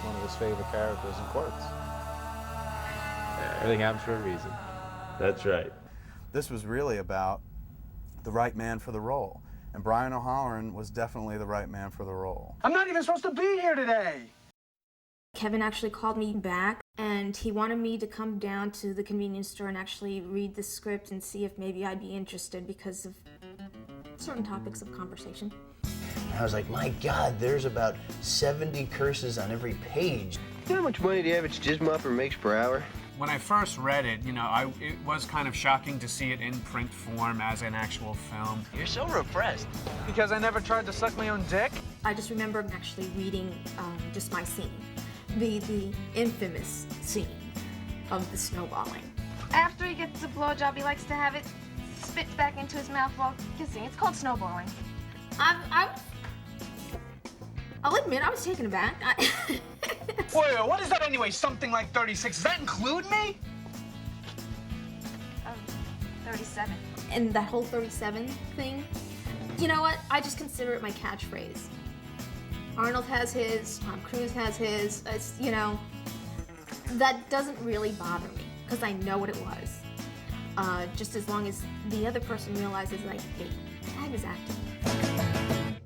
one of his favorite characters in Clerks. Everything happens for a reason. That's right. This was really about the right man for the role. And Brian O'Halloran was definitely the right man for the role. I'm not even supposed to be here today. Kevin actually called me back, and he wanted me to come down to the convenience store and actually read the script and see if maybe I'd be interested because of certain topics of conversation. I was like, my God, there's about 70 curses on every page. You know how much money the average jizz mopper makes per hour? When I first read it, you know, it was kind of shocking to see it in print form as an actual film. You're so repressed. Because I never tried to suck my own dick? I just remember actually reading just my scene, the infamous scene of the snowballing. After he gets a blowjob, he likes to have it spit back into his mouth while kissing. It's called snowballing. I'll admit, I was taken aback. Wait, what is that anyway? Something like 36. Does that include me? 37. And that whole 37 thing, you know what? I just consider it my catchphrase. Arnold has his, Tom Cruise has his, you know, that doesn't really bother me because I know what it was. Just as long as the other person realizes, like, hey, I was acting.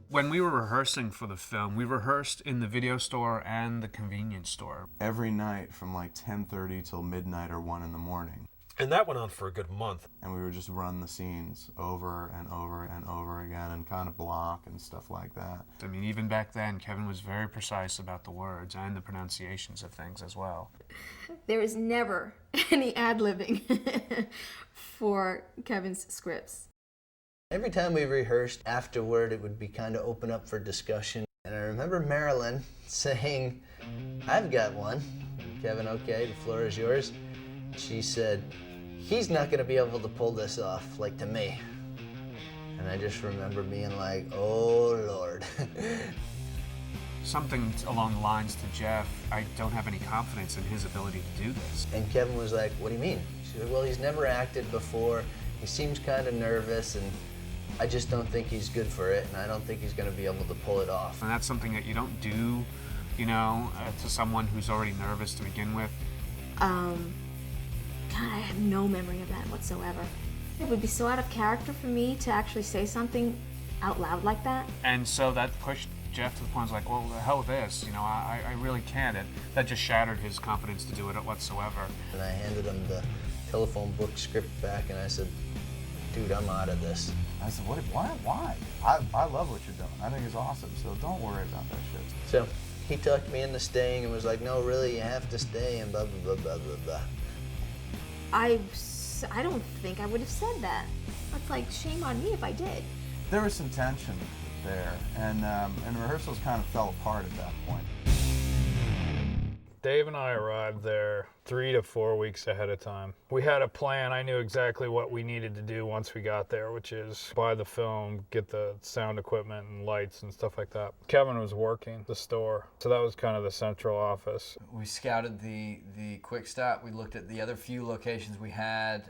When we were rehearsing for the film, we rehearsed in the video store and the convenience store. Every night from like 10:30 till midnight or 1 in the morning. And that went on for a good month. And we would just run the scenes over and over and over again and kind of block and stuff like that. I mean, even back then, Kevin was very precise about the words and the pronunciations of things as well. There is never any ad-libbing for Kevin's scripts. Every time we rehearsed, afterward it would be kind of open up for discussion. And I remember Marilyn saying, I've got one. Kevin, okay, the floor is yours. She said, he's not going to be able to pull this off, like to me. And I just remember being like, oh, Lord. Something along the lines to Jeff, I don't have any confidence in his ability to do this. And Kevin was like, what do you mean? She said, well, he's never acted before. He seems kind of nervous, and I just don't think he's good for it, and I don't think he's going to be able to pull it off. And that's something that you don't do, you know, to someone who's already nervous to begin with. God, I have no memory of that whatsoever. It would be so out of character for me to actually say something out loud like that. And so that pushed Jeff to the point, like, well, the hell with this, you know, I really can't. That just shattered his confidence to do it whatsoever. And I handed him the telephone book script back, and I said, dude, I'm out of this. I said, what? Why? I love what you're doing. I think it's awesome, so don't worry about that shit. So he talked me into staying and was like, no, really, you have to stay, and blah, blah, blah, blah, blah, blah. I don't think I would have said that. It's like, shame on me if I did. There was some tension there, and rehearsals kind of fell apart at that point. Dave and I arrived there 3 to 4 weeks ahead of time. We had a plan. I knew exactly what we needed to do once we got there, which is buy the film, get the sound equipment and lights and stuff like that. Kevin was working the store, so that was kind of the central office. We scouted the quick stop. We looked at the other few locations we had.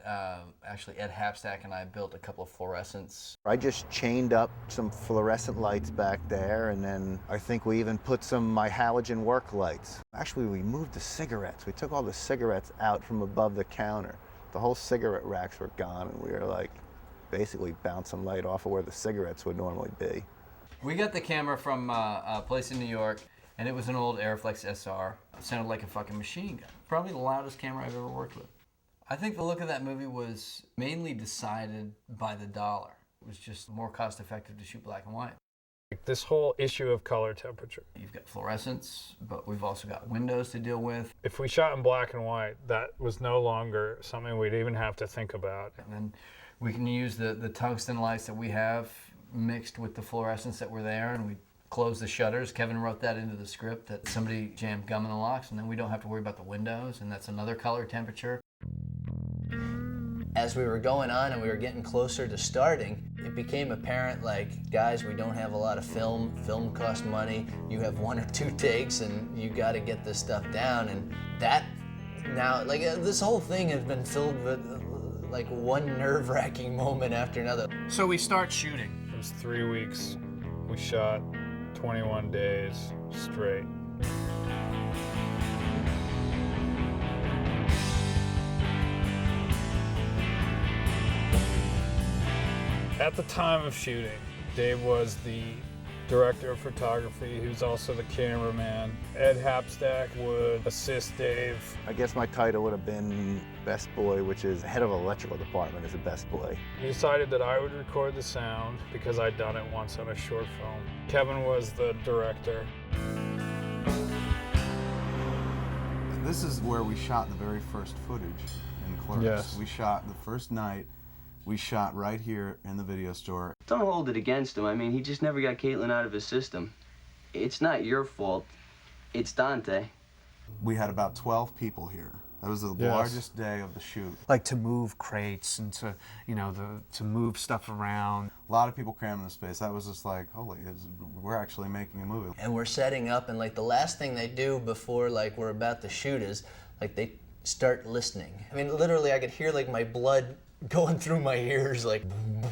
Actually, Ed Hapstack and I built a couple of fluorescents. I just chained up some fluorescent lights back there, and then I think we even put some my halogen work lights. Actually, we moved the cigarettes. We took all the cigarettes out from above the counter. The whole cigarette racks were gone, and we were like, basically bouncing light off of where the cigarettes would normally be. We got the camera from a place in New York, and it was an old Airflex SR. It sounded like a fucking machine gun. Probably the loudest camera I've ever worked with. I think the look of that movie was mainly decided by the dollar. It was just more cost effective to shoot black and white. This whole issue of color temperature. You've got fluorescence, but we've also got windows to deal with. If we shot in black and white, that was no longer something we'd even have to think about. And then we can use the tungsten lights that we have mixed with the fluorescence that were there, and we close the shutters. Kevin wrote that into the script, that somebody jammed gum in the locks, and then we don't have to worry about the windows, and that's another color temperature. As we were going on and we were getting closer to starting, it became apparent, like, guys, we don't have a lot of film. Film costs money. You have 1 or 2 takes, and you got to get this stuff down. And that now, like, this whole thing has been filled with like one nerve-wracking moment after another. So we start shooting. It was 3 weeks. We shot 21 days straight. At the time of shooting, Dave was the director of photography. He was also the cameraman. Ed Hapstack would assist Dave. I guess my title would have been Best Boy, which is head of electrical department is a Best Boy. We decided that I would record the sound because I'd done it once on a short film. Kevin was the director. This is where we shot the very first footage in Clerks. Yes. We shot the first night. We shot right here in the video store. Don't hold it against him. I mean, he just never got Caitlin out of his system. It's not your fault. It's Dante. We had about 12 people here. That was the largest day of the shoot. Like to move crates and to, you know, to move stuff around. A lot of people crammed in the space. That was just like, holy, we're actually making a movie. And we're setting up, and like the last thing they do before like we're about to shoot is like they start listening. I mean, literally I could hear like my blood going through my ears, like boom, boom,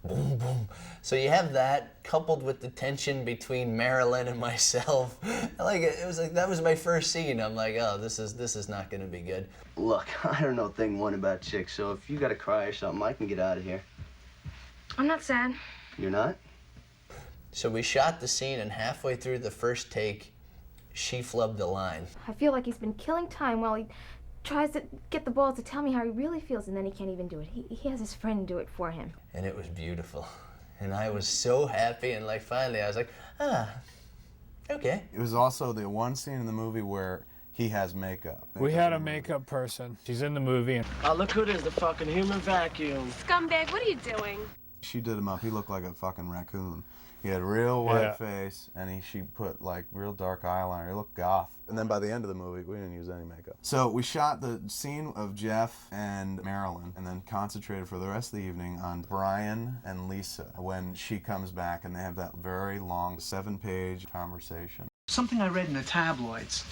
boom, boom. So you have that coupled with the tension between Marilyn and myself. Like it was like that was my first scene. I'm like, oh, this is not gonna be good. Look, I don't know thing one about chicks, so if you gotta cry or something, I can get out of here. I'm not sad. You're not? So we shot the scene, and halfway through the first take, she flubbed the line. I feel like he's been killing time while he tries to get the balls to tell me how he really feels, and then he can't even do it. He has his friend do it for him. And it was beautiful. And I was so happy, and like finally I was like, okay. It was also the one scene in the movie where he has makeup. We had a makeup person. She's in the movie. Oh, look who it is, the fucking human vacuum. Scumbag, what are you doing? She did him up. He looked like a fucking raccoon. He had real white face, and she put like real dark eyeliner. He looked goth. And then by the end of the movie, we didn't use any makeup. So we shot the scene of Jeff and Marilyn, and then concentrated for the rest of the evening on Brian and Lisa when she comes back, and they have that very long 7-page conversation. Something I read in the tabloids.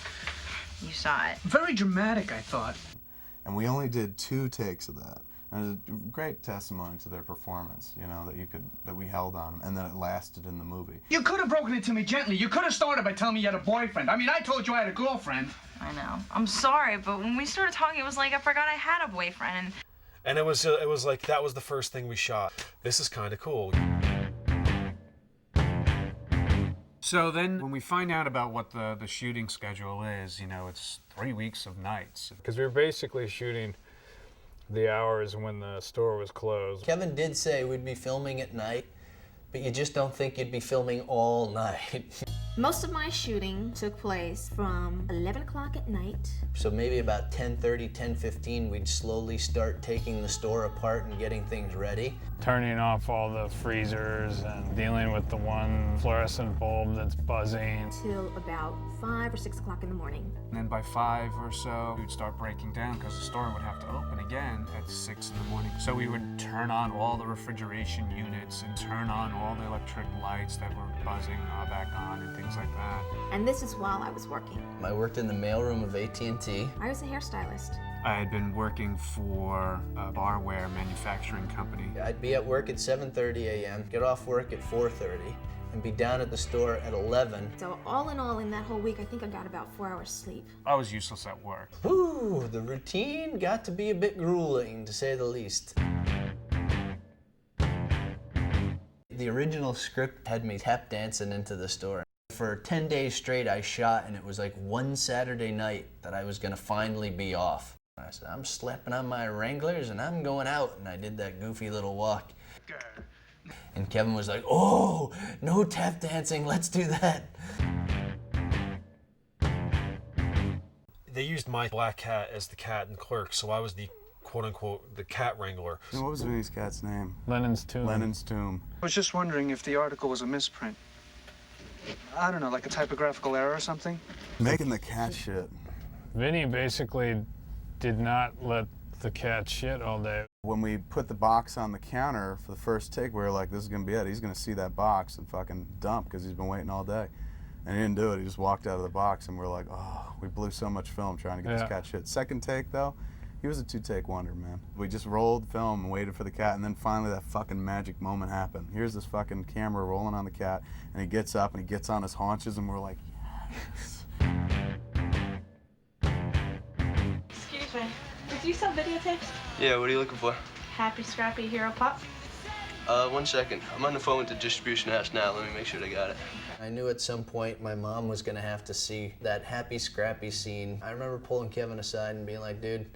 You saw it. Very dramatic, I thought. And we only did 2 takes of that. And it was a great testimony to their performance, you know, that we held on them, and that it lasted in the movie. You could have broken it to me gently. You could have started by telling me you had a boyfriend. I mean, I told you I had a girlfriend. I know. I'm sorry, but when we started talking, it was like I forgot I had a boyfriend. And it was like that was the first thing we shot. This is kind of cool. So then when we find out about what the shooting schedule is, you know, it's 3 weeks of nights. Because we were basically shooting the hours when the store was closed. Kevin did say we'd be filming at night, but you just don't think you'd be filming all night. Most of my shooting took place from 11 o'clock at night. So maybe about 10:30, 10:15, we'd slowly start taking the store apart and getting things ready. Turning off all the freezers and dealing with the one fluorescent bulb that's buzzing. Till about 5 or 6 o'clock in the morning. And then by 5 or so, we'd start breaking down because the store would have to open again at 6 in the morning. So we would turn on all the refrigeration units and turn on all the electric lights that were buzzing back on and things like that. And this is while I was working. I worked in the mailroom of AT&T. I was a hairstylist. I had been working for a barware manufacturing company. I'd be at work at 7:30 a.m., get off work at 4:30, and be down at the store at 11. So all in all, in that whole week, I think I got about 4 hours sleep. I was useless at work. Ooh, the routine got to be a bit grueling, to say the least. The original script had me tap dancing into the store. For 10 days straight I shot, and it was like one Saturday night that I was gonna finally be off. I said, I'm slapping on my Wranglers and I'm going out, and I did that goofy little walk. And Kevin was like, oh, no tap dancing, let's do that. They used my black cat as the cat in Clerks, so I was the quote-unquote the cat wrangler. And what was Vinny's cat's name? Lennon's Tomb. Lennon's Tomb. I was just wondering if the article was a misprint. I don't know, like a typographical error or something? Making the cat shit. Vinny basically did not let the cat shit all day. When we put the box on the counter for the first take, we were like, this is gonna be it. He's gonna see that box and fucking dump because he's been waiting all day. And he didn't do it. He just walked out of the box, and we're like, oh, we blew so much film trying to get this cat shit. Second take, though, he was a 2-take wonder, man. We just rolled film and waited for the cat, and then finally that fucking magic moment happened. Here's this fucking camera rolling on the cat, and he gets up and he gets on his haunches, and we're like, yes. Excuse me. Do you sell videotapes? Yeah, what are you looking for? Happy Scrappy Hero Pop? 1 second. I'm on the phone with the distribution house now. Let me make sure they got it. I knew at some point my mom was gonna have to see that Happy Scrappy scene. I remember pulling Kevin aside and being like, dude,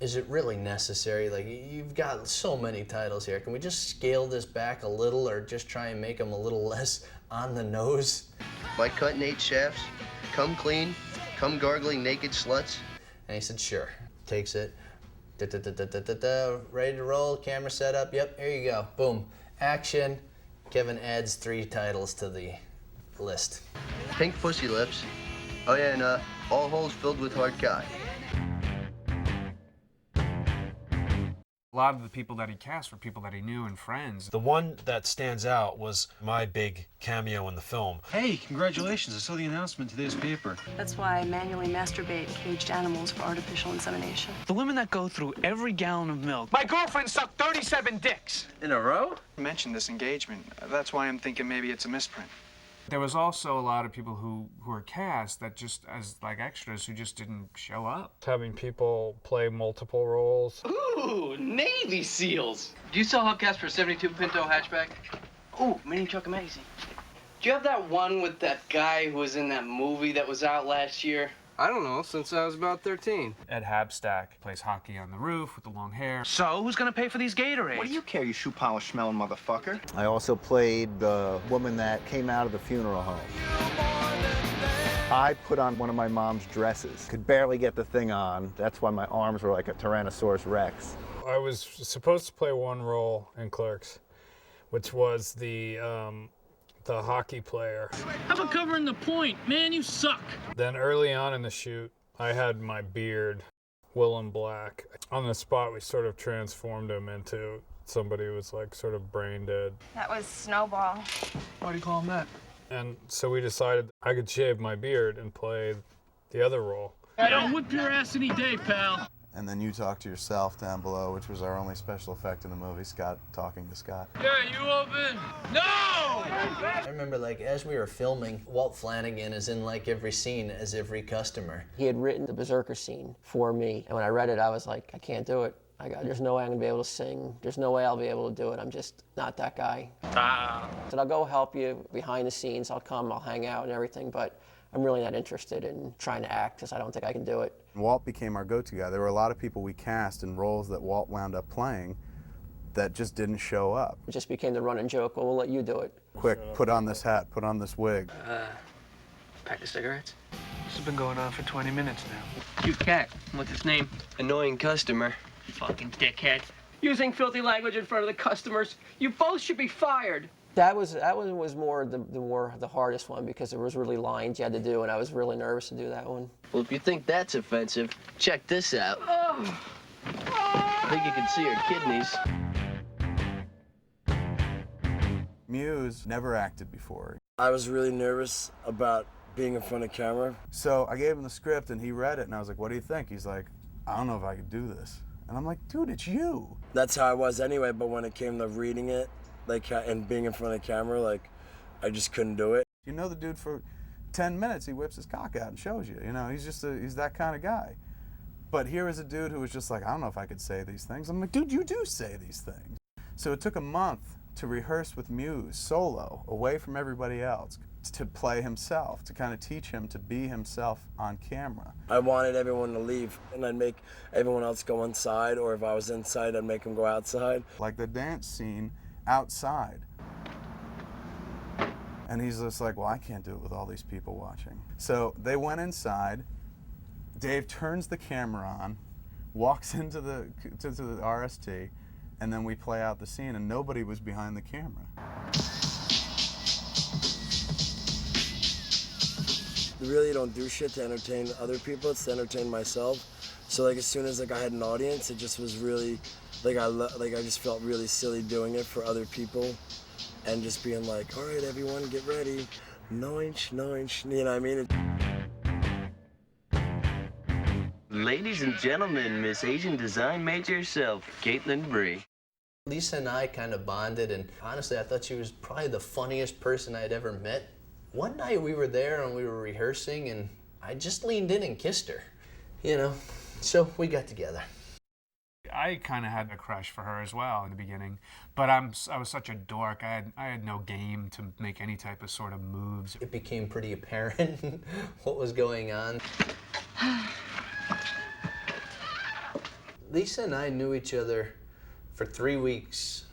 is it really necessary? Like, you've got so many titles here. Can we just scale this back a little, or just try and make them a little less on the nose? My cut and 8 shafts. Come clean. Come gargling naked sluts. And he said, sure. Takes it. Ready to roll, camera set up. Yep, here you go. Boom. Action. Kevin adds 3 titles to the list. Pink pussy lips. Oh yeah, and all holes filled with hard cock. A lot of the people that he cast were people that he knew and friends. The one that stands out was my big cameo in the film. Hey, congratulations. I saw the announcement in today's paper. That's why I manually masturbate caged animals for artificial insemination. The women that go through every gallon of milk. My girlfriend sucked 37 dicks. In a row? You mentioned this engagement. That's why I'm thinking maybe it's a misprint. There was also a lot of people who were cast that just as like extras who just didn't show up. Having people play multiple roles. Ooh, Navy SEALs. Do you sell hubcaps for 72 Pinto hatchback? Ooh, mini truck amazing. Do you have that one with that guy who was in that movie that was out last year? I don't know, since I was about 13. Ed Habstack plays hockey on the roof with the long hair. So, who's gonna pay for these Gatorades? What do you care, you shoe polish smelling motherfucker? I also played the woman that came out of the funeral home. I put on one of my mom's dresses. Could barely get the thing on. That's why my arms were like a Tyrannosaurus Rex. I was supposed to play one role in Clerks, which was the hockey player. How about covering the point? Man, you suck. Then early on in the shoot, I had my beard, Willem Black. On the spot, we sort of transformed him into somebody who was like sort of brain dead. That was Snowball. Why do you call him that? And so we decided I could shave my beard and play the other role. I'll whip your ass any day, pal. And then you talk to yourself down below, which was our only special effect in the movie, Scott talking to Scott. Yeah, you open. No! I remember, like, as we were filming, Walt Flanagan is in, like, every scene as every customer. He had written the Berserker scene for me, and when I read it, I was like, I can't do it. There's no way I'm gonna be able to sing. There's no way I'll be able to do it. I'm just not that guy. I said, I'll go help you behind the scenes. I'll come, I'll hang out and everything, but I'm really not interested in trying to act because I don't think I can do it. Walt became our go-to guy. There were a lot of people we cast in roles that Walt wound up playing that just didn't show up. It just became the running joke, well, we'll let you do it. Quick, put on this hat, put on this wig. Pack of cigarettes? This has been going on for 20 minutes now. Cute cat. What's its name? Annoying customer. Fucking dickhead. Using filthy language in front of the customers. You both should be fired. That was more the hardest one because there was really lines you had to do, and I was really nervous to do that one. Well, if you think that's offensive, check this out. I think you can see her kidneys. Muse never acted before. I was really nervous about being in front of camera. So I gave him the script and he read it and I was like, what do you think? He's like, I don't know if I could do this. And I'm like, dude, it's you. That's how I was anyway, but when it came to reading it, like, and being in front of camera, like, I just couldn't do it. You know the dude for 10 minutes, he whips his cock out and shows you. You know, he's just he's that kind of guy. But here is a dude who was just like, I don't know if I could say these things. I'm like, dude, you do say these things. So it took a month to rehearse with Muse solo, away from everybody else, to play himself, to kind of teach him to be himself on camera. I wanted everyone to leave, and I'd make everyone else go inside, or if I was inside, I'd make them go outside. Like the dance scene outside. And he's just like, well, I can't do it with all these people watching. So they went inside. Dave turns the camera on, walks into the RST, and then we play out the scene, and nobody was behind the camera. I really don't do shit to entertain other people, it's to entertain myself. So like as soon as like I had an audience, it just was really, like I just felt really silly doing it for other people and just being like, all right, everyone get ready, noinch, noinch, you know what I mean? Ladies and gentlemen, Miss Asian Design major herself, Caitlin Bree. Lisa and I kind of bonded, and honestly, I thought she was probably the funniest person I'd ever met. One night we were there and we were rehearsing, and I just leaned in and kissed her, you know, so we got together. I kind of had a crush for her as well in the beginning, but I was such a dork. I had no game to make any type of sort of moves. It became pretty apparent what was going on. Lisa and I knew each other for 3 weeks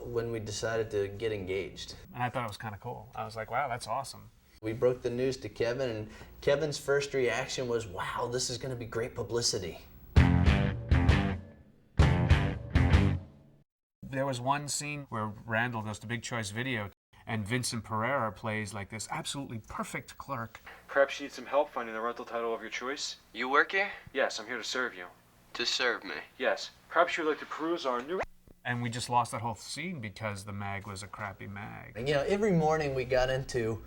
when we decided to get engaged. And I thought it was kind of cool. I was like, wow, that's awesome. We broke the news to Kevin, and Kevin's first reaction was, wow, this is going to be great publicity. There was one scene where Randall does the Big Choice video, and Vincent Pereira plays like this absolutely perfect clerk. Perhaps you need some help finding the rental title of your choice? You work here? Yes, I'm here to serve you. To serve me. Yes. Perhaps you would like to peruse our new... And we just lost that whole scene because the mag was a crappy mag. And, you know, every morning we got into,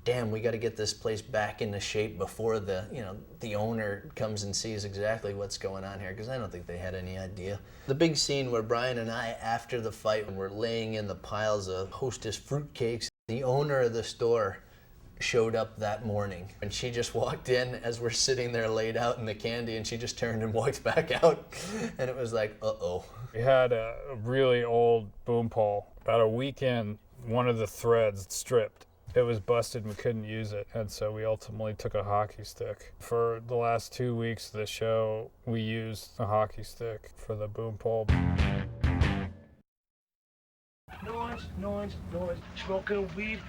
damn, we got to get this place back into shape before the owner comes and sees exactly what's going on here, because I don't think they had any idea. The big scene where Brian and I, after the fight, when we're laying in the piles of Hostess fruitcakes, the owner of the store showed up that morning, and she just walked in as we're sitting there laid out in the candy, and she just turned and walked back out, and it was like, uh-oh. We had a really old boom pole. About a week in, one of the threads stripped. It was busted and we couldn't use it, and so we ultimately took a hockey stick. For the last 2 weeks of the show, we used a hockey stick for the boom pole. Noise, smoking weed,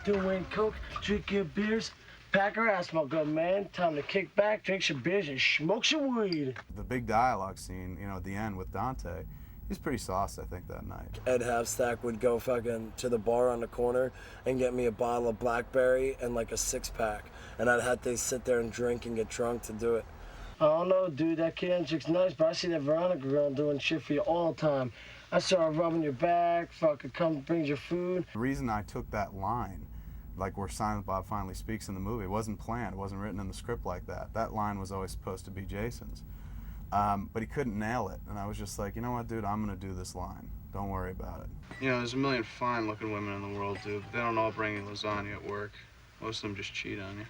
doing coke, drinking beers. Pack her ass, my good man. Time to kick back, drink some beers, and smoke some weed. The big dialogue scene, you know, at the end with Dante, he's pretty sauced, I think, that night. Ed Halfstack would go fucking to the bar on the corner and get me a bottle of Blackberry and like a 6-pack. And I'd have to sit there and drink and get drunk to do it. I don't know, dude, that Kendrick's nice, but I see that Veronica girl doing shit for you all the time. I saw her rubbing your back, fucking come brings your food. The reason I took that line, like where Silent Bob finally speaks in the movie, it wasn't planned, it wasn't written in the script like that. That line was always supposed to be Jason's. But he couldn't nail it, and I was just like, you know what, dude, I'm gonna do this line. Don't worry about it. You know, there's a million fine-looking women in the world, dude, but they don't all bring you lasagna at work. Most of them just cheat on you.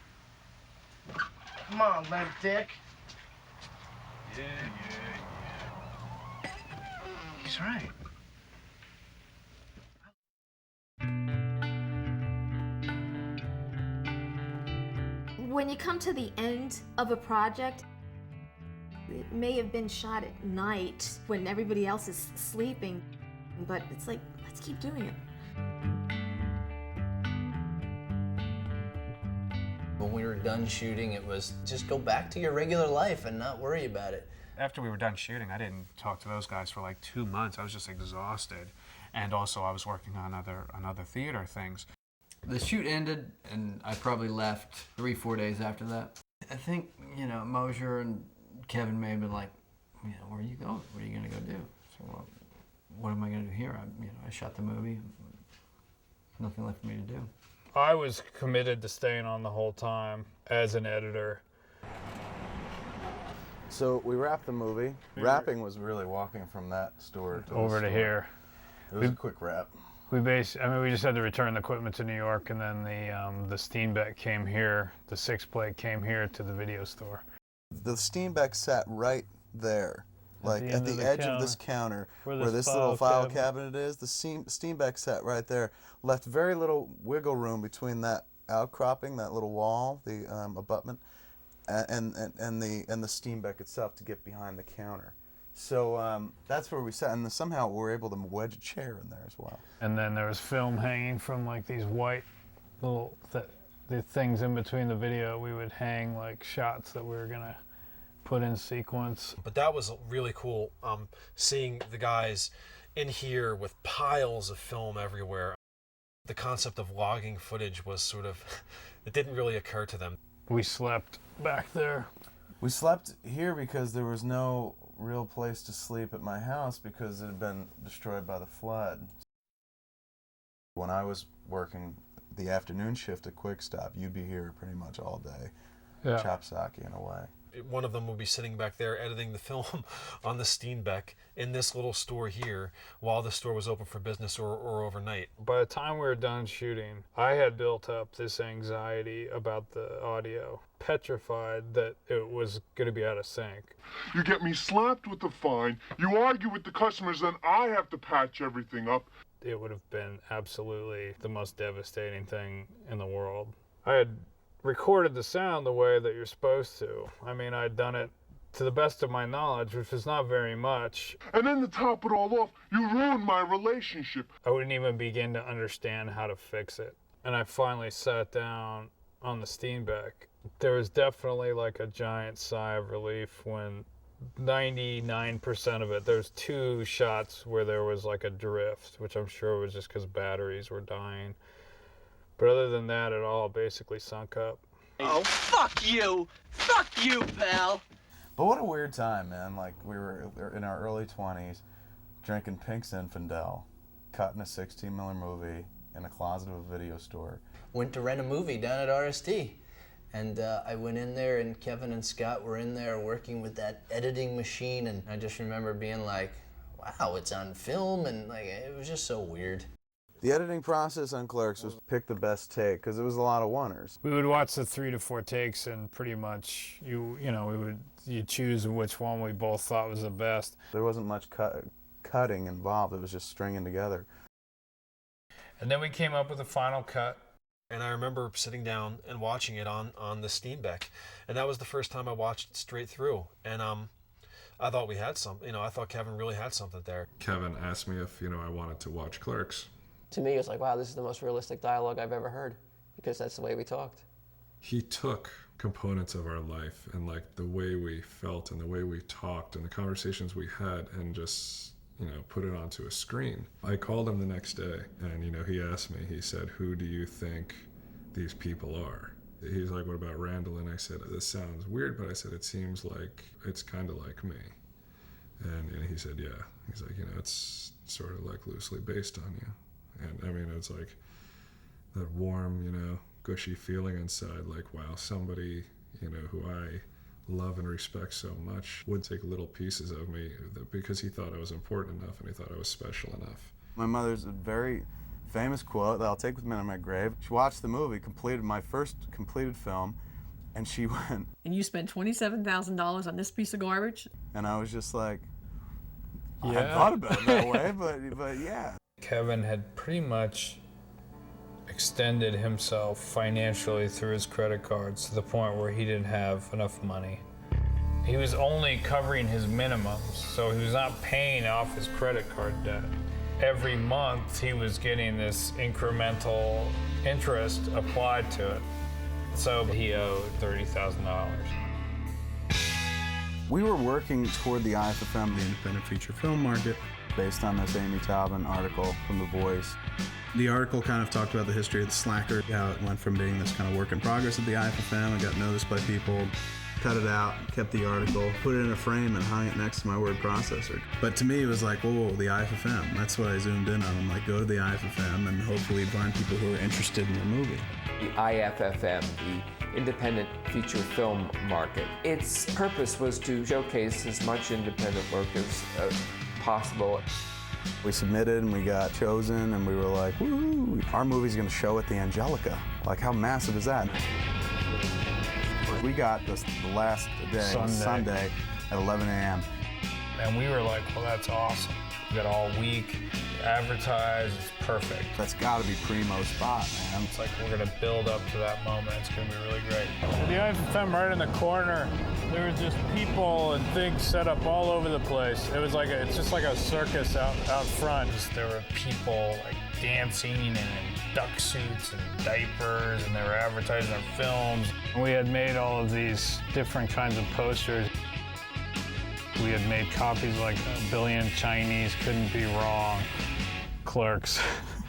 Come on, limp dick. Yeah. He's right. When you come to the end of a project, it may have been shot at night when everybody else is sleeping, but it's like, let's keep doing it. When we were done shooting, it was just go back to your regular life and not worry about it. After we were done shooting, I didn't talk to those guys for like 2 months. I was just exhausted. And also I was working on other theater things. The shoot ended, and I probably left 3-4 days after that. I think, you know, Mosier and Kevin may have been like, you know, where are you going? What are you going to go do? So, well, what am I going to do here? I shot the movie. Nothing left for me to do. I was committed to staying on the whole time as an editor. So we wrapped the movie. Wrapping was really walking from that store to over to here. It was a quick wrap. We just had to return the equipment to New York, and then the Steenbeck came here. The 6-plate came here to the video store. The Steenbeck sat right there. like at the edge of this counter, where this little file cabinet is, the Steenbeck set right there, left very little wiggle room between that outcropping, that little wall, the abutment, and the Steenbeck itself to get behind the counter. So that's where we sat, and somehow we were able to wedge a chair in there as well. And then there was film hanging from like these white little the things in between the video. We would hang like shots that we were gonna put in sequence. But that was really cool, seeing the guys in here with piles of film everywhere. The concept of logging footage was sort of, it didn't really occur to them. We slept back there. We slept here because there was no real place to sleep at my house because it had been destroyed by the flood. When I was working the afternoon shift at Quick Stop, you'd be here pretty much all day, chop sake in a way. One of them would be sitting back there editing the film on the Steenbeck in this little store here while the store was open for business or overnight. By the time we were done shooting, I had built up this anxiety about the audio, petrified that it was going to be out of sync. You get me slapped with the fine, you argue with the customers, then I have to patch everything up. It would have been absolutely the most devastating thing in the world. I had recorded the sound the way that you're supposed to. I mean, I'd done it to the best of my knowledge, which is not very much. And then to top it all off, you ruined my relationship. I wouldn't even begin to understand how to fix it. And I finally sat down on the Steenbeck. There was definitely like a giant sigh of relief when 99% of it, there's 2 shots where there was like a drift, which I'm sure was just because batteries were dying. But other than that, it all basically sunk up. Oh, fuck you! Fuck you, pal! But what a weird time, man. Like, we were in our early 20s, drinking Pink Zinfandel, cutting a 16mm movie in a closet of a video store. Went to rent a movie down at RSD. And I went in there, and Kevin and Scott were in there working with that editing machine, and I just remember being like, wow, it's on film, and like, it was just so weird. The editing process on Clerks was pick the best take, because it was a lot of oneers. We would watch the 3 to 4 takes, and pretty much, you choose which one we both thought was the best. There wasn't much cutting involved, it was just stringing together. And then we came up with a final cut. And I remember sitting down and watching it on the Steenbeck, and that was the first time I watched it straight through. And I thought we had something. I thought Kevin really had something there. Kevin asked me if I wanted to watch Clerks. To me, it was like, wow, this is the most realistic dialogue I've ever heard, because that's the way we talked. He took components of our life and like the way we felt and the way we talked and the conversations we had and just put it onto a screen. I called him the next day and he asked me, he said, who do you think these people are? He's like, what about Randall? And I said, this sounds weird, but I said, it seems like it's kind of like me. And he said, yeah. He's like, it's sort of like loosely based on you. And I mean, it's like that warm, gushy feeling inside, like, wow, somebody, who I love and respect so much would take little pieces of me because he thought I was important enough and he thought I was special enough. My mother's a very famous quote that I'll take with me on my grave. She watched the movie, completed my first completed film, and she went, "And you spent $27,000 on this piece of garbage?" And I was just like, I hadn't thought about it that way, but yeah. Kevin had pretty much extended himself financially through his credit cards to the point where he didn't have enough money. He was only covering his minimums, so he was not paying off his credit card debt. Every month he was getting this incremental interest applied to it. So he owed $30,000. We were working toward the IFFM, the independent feature film market, based on this Amy Taubman article from The Voice. The article kind of talked about the history of the Slacker, how it went from being this kind of work in progress at the IFFM and got noticed by people, cut it out, kept the article, put it in a frame and hung it next to my word processor. But to me it was like, whoa, the IFFM. That's what I zoomed in on. I'm like, go to the IFFM and hopefully find people who are interested in your movie. The IFFM, the independent feature film market. Its purpose was to showcase as much independent work as possible. We submitted and we got chosen and we were like, woo, our movie's gonna show at the Angelica. Like, how massive is that? We got this the last day, Sunday at 11 a.m. And we were like, well, that's awesome. We got all week, advertise, it's perfect. That's gotta be primo spot, man. It's like we're gonna build up to that moment. It's gonna be really great. At the IFM right in the corner, there were just people and things set up all over the place. It was like it's just like a circus out front. There were people like dancing and in duck suits and diapers, and they were advertising their films. We had made all of these different kinds of posters. We had made copies like a billion Chinese, couldn't be wrong. Clerks.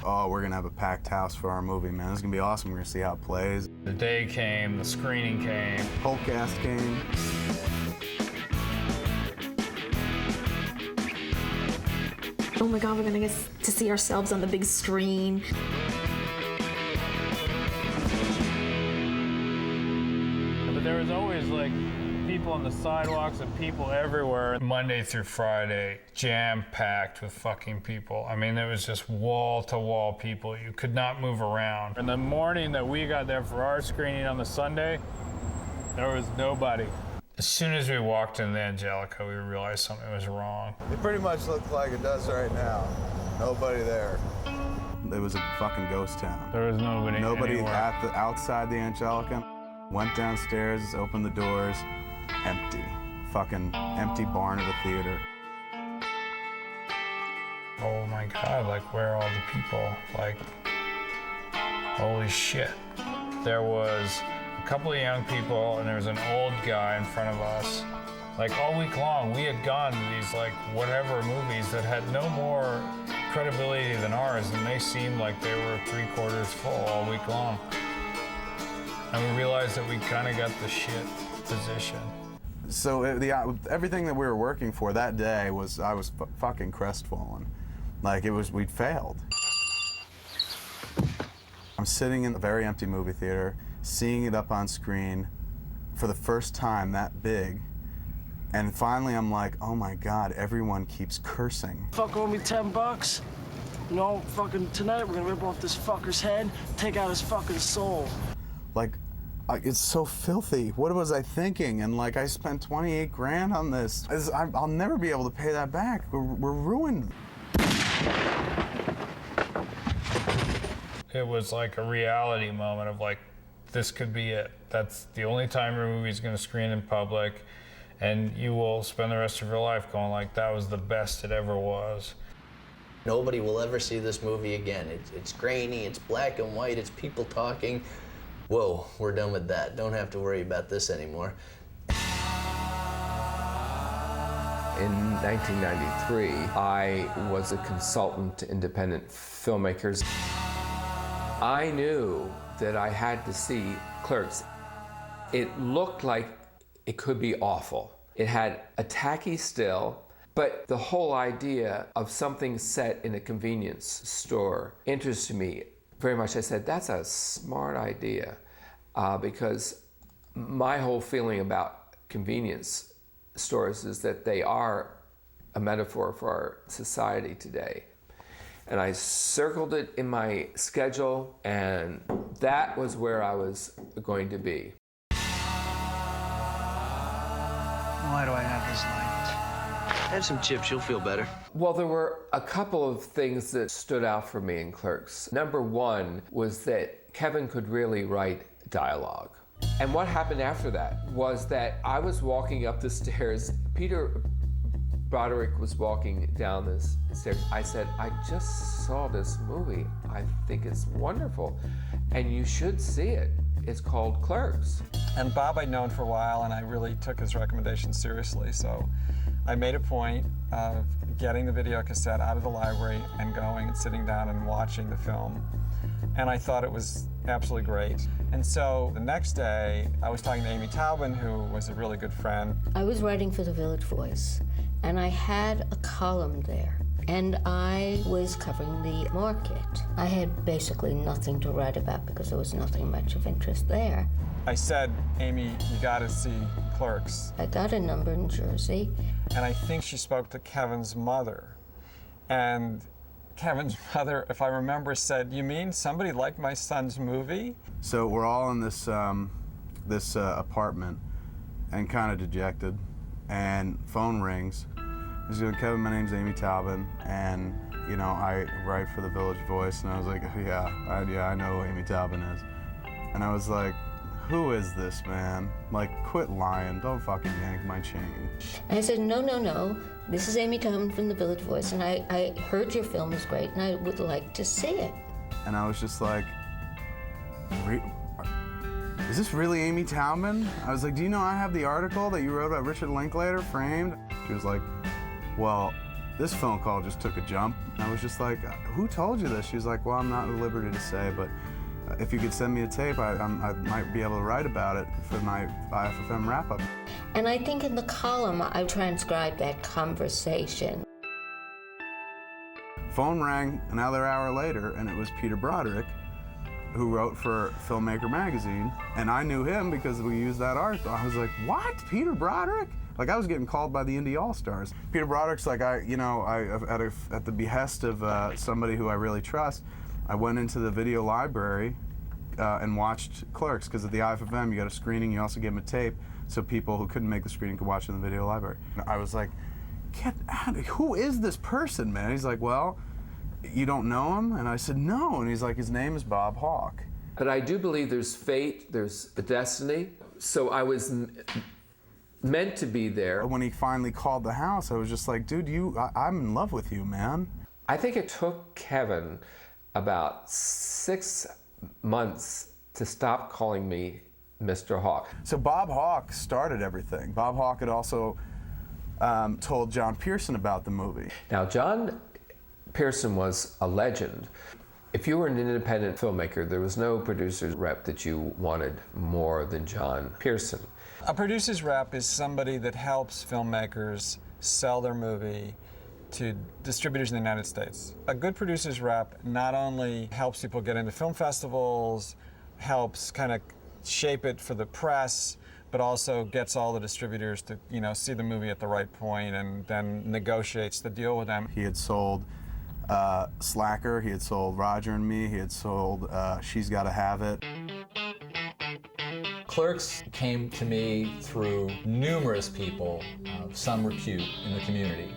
Oh, we're gonna have a packed house for our movie, man. This is gonna be awesome. We're gonna see how it plays. The day came, the screening came. Whole cast came. Oh my God, we're gonna get to see ourselves on the big screen. But there was always like people on the sidewalks and people everywhere. Monday through Friday, jam-packed with fucking people. I mean, there was just wall-to-wall people. You could not move around. In the morning that we got there for our screening on the Sunday, there was nobody. As soon as we walked in the Angelica, we realized something was wrong. It pretty much looks like it does right now. Nobody there. It was a fucking ghost town. There was nobody anywhere. Outside the Angelica. Went downstairs, opened the doors. Empty. Fucking empty barn of a theater. Oh my God, like where are all the people? Like, holy shit. There was a couple of young people and there was an old guy in front of us. Like all week long, we had gone to these like whatever movies that had no more credibility than ours, and they seemed like they were 3/4 full all week long. And we realized that we kind of got the shit position. So everything that we were working for that day was, I was fucking crestfallen. Like we'd failed. I'm sitting in a very empty movie theater, seeing it up on screen for the first time that big. And finally I'm like, oh my God, everyone keeps cursing. Fuck owe me $10. No, fucking tonight we're gonna rip off this fucker's head, take out his fucking soul. Like, it's so filthy. What was I thinking? And like, I spent 28 grand on this. I'll never be able to pay that back. We're ruined. It was like a reality moment of like, this could be it. That's the only time your movie's gonna screen in public, and you will spend the rest of your life going like, that was the best it ever was. Nobody will ever see this movie again. It's grainy, it's black and white, it's people talking. Whoa, we're done with that. Don't have to worry about this anymore. In 1993, I was a consultant to independent filmmakers. I knew that I had to see Clerks. It looked like it could be awful. It had a tacky still, but the whole idea of something set in a convenience store interested me very much. I said, that's a smart idea, because my whole feeling about convenience stores is that they are a metaphor for our society today. And I circled it in my schedule, and that was where I was going to be. Why do I have this light? Have some chips, you'll feel better. Well, there were a couple of things that stood out for me in Clerks. Number one was that Kevin could really write dialogue. And what happened after that was that I was walking up the stairs. Peter Broderick was walking down the stairs. I said, I just saw this movie. I think it's wonderful. And you should see it. It's called Clerks. And Bob I'd known for a while, and I really took his recommendation seriously. So I made a point of getting the video cassette out of the library and going and sitting down and watching the film. And I thought it was absolutely great. And so the next day, I was talking to Amy Taubin, who was a really good friend. I was writing for the Village Voice, and I had a column there. And I was covering the market. I had basically nothing to write about because there was nothing much of interest there. I said, Amy, you gotta see Clerks. I got a number in Jersey. And I think she spoke to Kevin's mother. And Kevin's mother, if I remember, said, you mean somebody liked my son's movie? So we're all in this, apartment and kind of dejected, and phone rings. He's going, Kevin, my name's Amy Taubin, and you know, I write for the Village Voice. And I was like, yeah, I know who Amy Taubin is. And I was like, who is this, man? Like, quit lying. Don't fucking yank my chain. And I said, no. This is Amy Taubin from the Village Voice, and I heard your film is great, and I would like to see it. And I was just like, is this really Amy Taubin? I was like, do you know I have the article that you wrote about Richard Linklater, Framed? She was like, well, this phone call just took a jump. I was just like, who told you this? She was like, well, I'm not at liberty to say, but if you could send me a tape, I might be able to write about it for my IFFM wrap-up. And I think in the column, I transcribed that conversation. Phone rang another hour later, and it was Peter Broderick, who wrote for Filmmaker magazine, and I knew him because we used that article. I was like, what? Peter Broderick? Like, I was getting called by the Indie All-Stars. Peter Broderick's like, at the behest of somebody who I really trust, I went into the video library and watched Clerks, because at the IFFM, you got a screening, you also gave them a tape, so people who couldn't make the screening could watch it in the video library. I was like, get out of, who is this person, man? He's like, well, you don't know him? And I said, no. And he's like, his name is Bob Hawke. But I do believe there's fate, there's a destiny. So I was meant to be there. When he finally called the house, I was just like, dude, I'm in love with you, man. I think it took Kevin about 6 months to stop calling me Mr. Hawke. So Bob Hawke started everything. Bob Hawke had also told John Pearson about the movie. Now, John Pearson was a legend. If you were an independent filmmaker, there was no producer's rep that you wanted more than John Pearson. A producer's rep is somebody that helps filmmakers sell their movie to distributors in the United States. A good producer's rep not only helps people get into film festivals, helps kind of shape it for the press, but also gets all the distributors to, you know, see the movie at the right point and then negotiates the deal with them. He had sold Slacker, he had sold Roger and Me, he had sold She's Gotta Have It. Clerks came to me through numerous people of some repute in the community.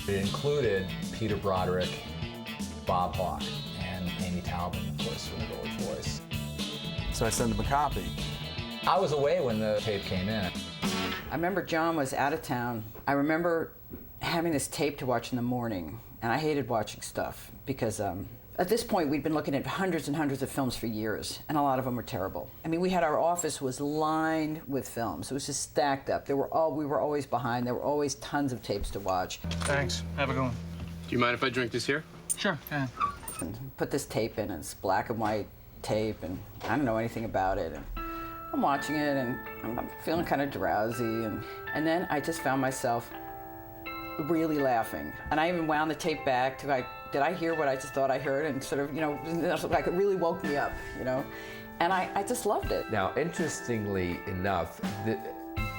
It included Peter Broderick, Bob Hawke, and Amy Taubin, of course, from the Village Voice. So I sent him a copy. I was away when the tape came in. I remember John was out of town. I remember having this tape to watch in the morning, and I hated watching stuff because at this point we'd been looking at hundreds and hundreds of films for years, and a lot of them were terrible. I mean, our office was lined with films. It was just stacked up. We were always behind. There were always tons of tapes to watch. Thanks. Have a good one. Do you mind if I drink this here? Sure, yeah. And put this tape in, and it's black and white tape, and I don't know anything about it. And I'm watching it, and I'm feeling kind of drowsy, and then I just found myself really laughing. And I even wound the tape back to like, did I hear what I just thought I heard? And sort of, you know, like it really woke me up, you know? And I just loved it. Now, interestingly enough,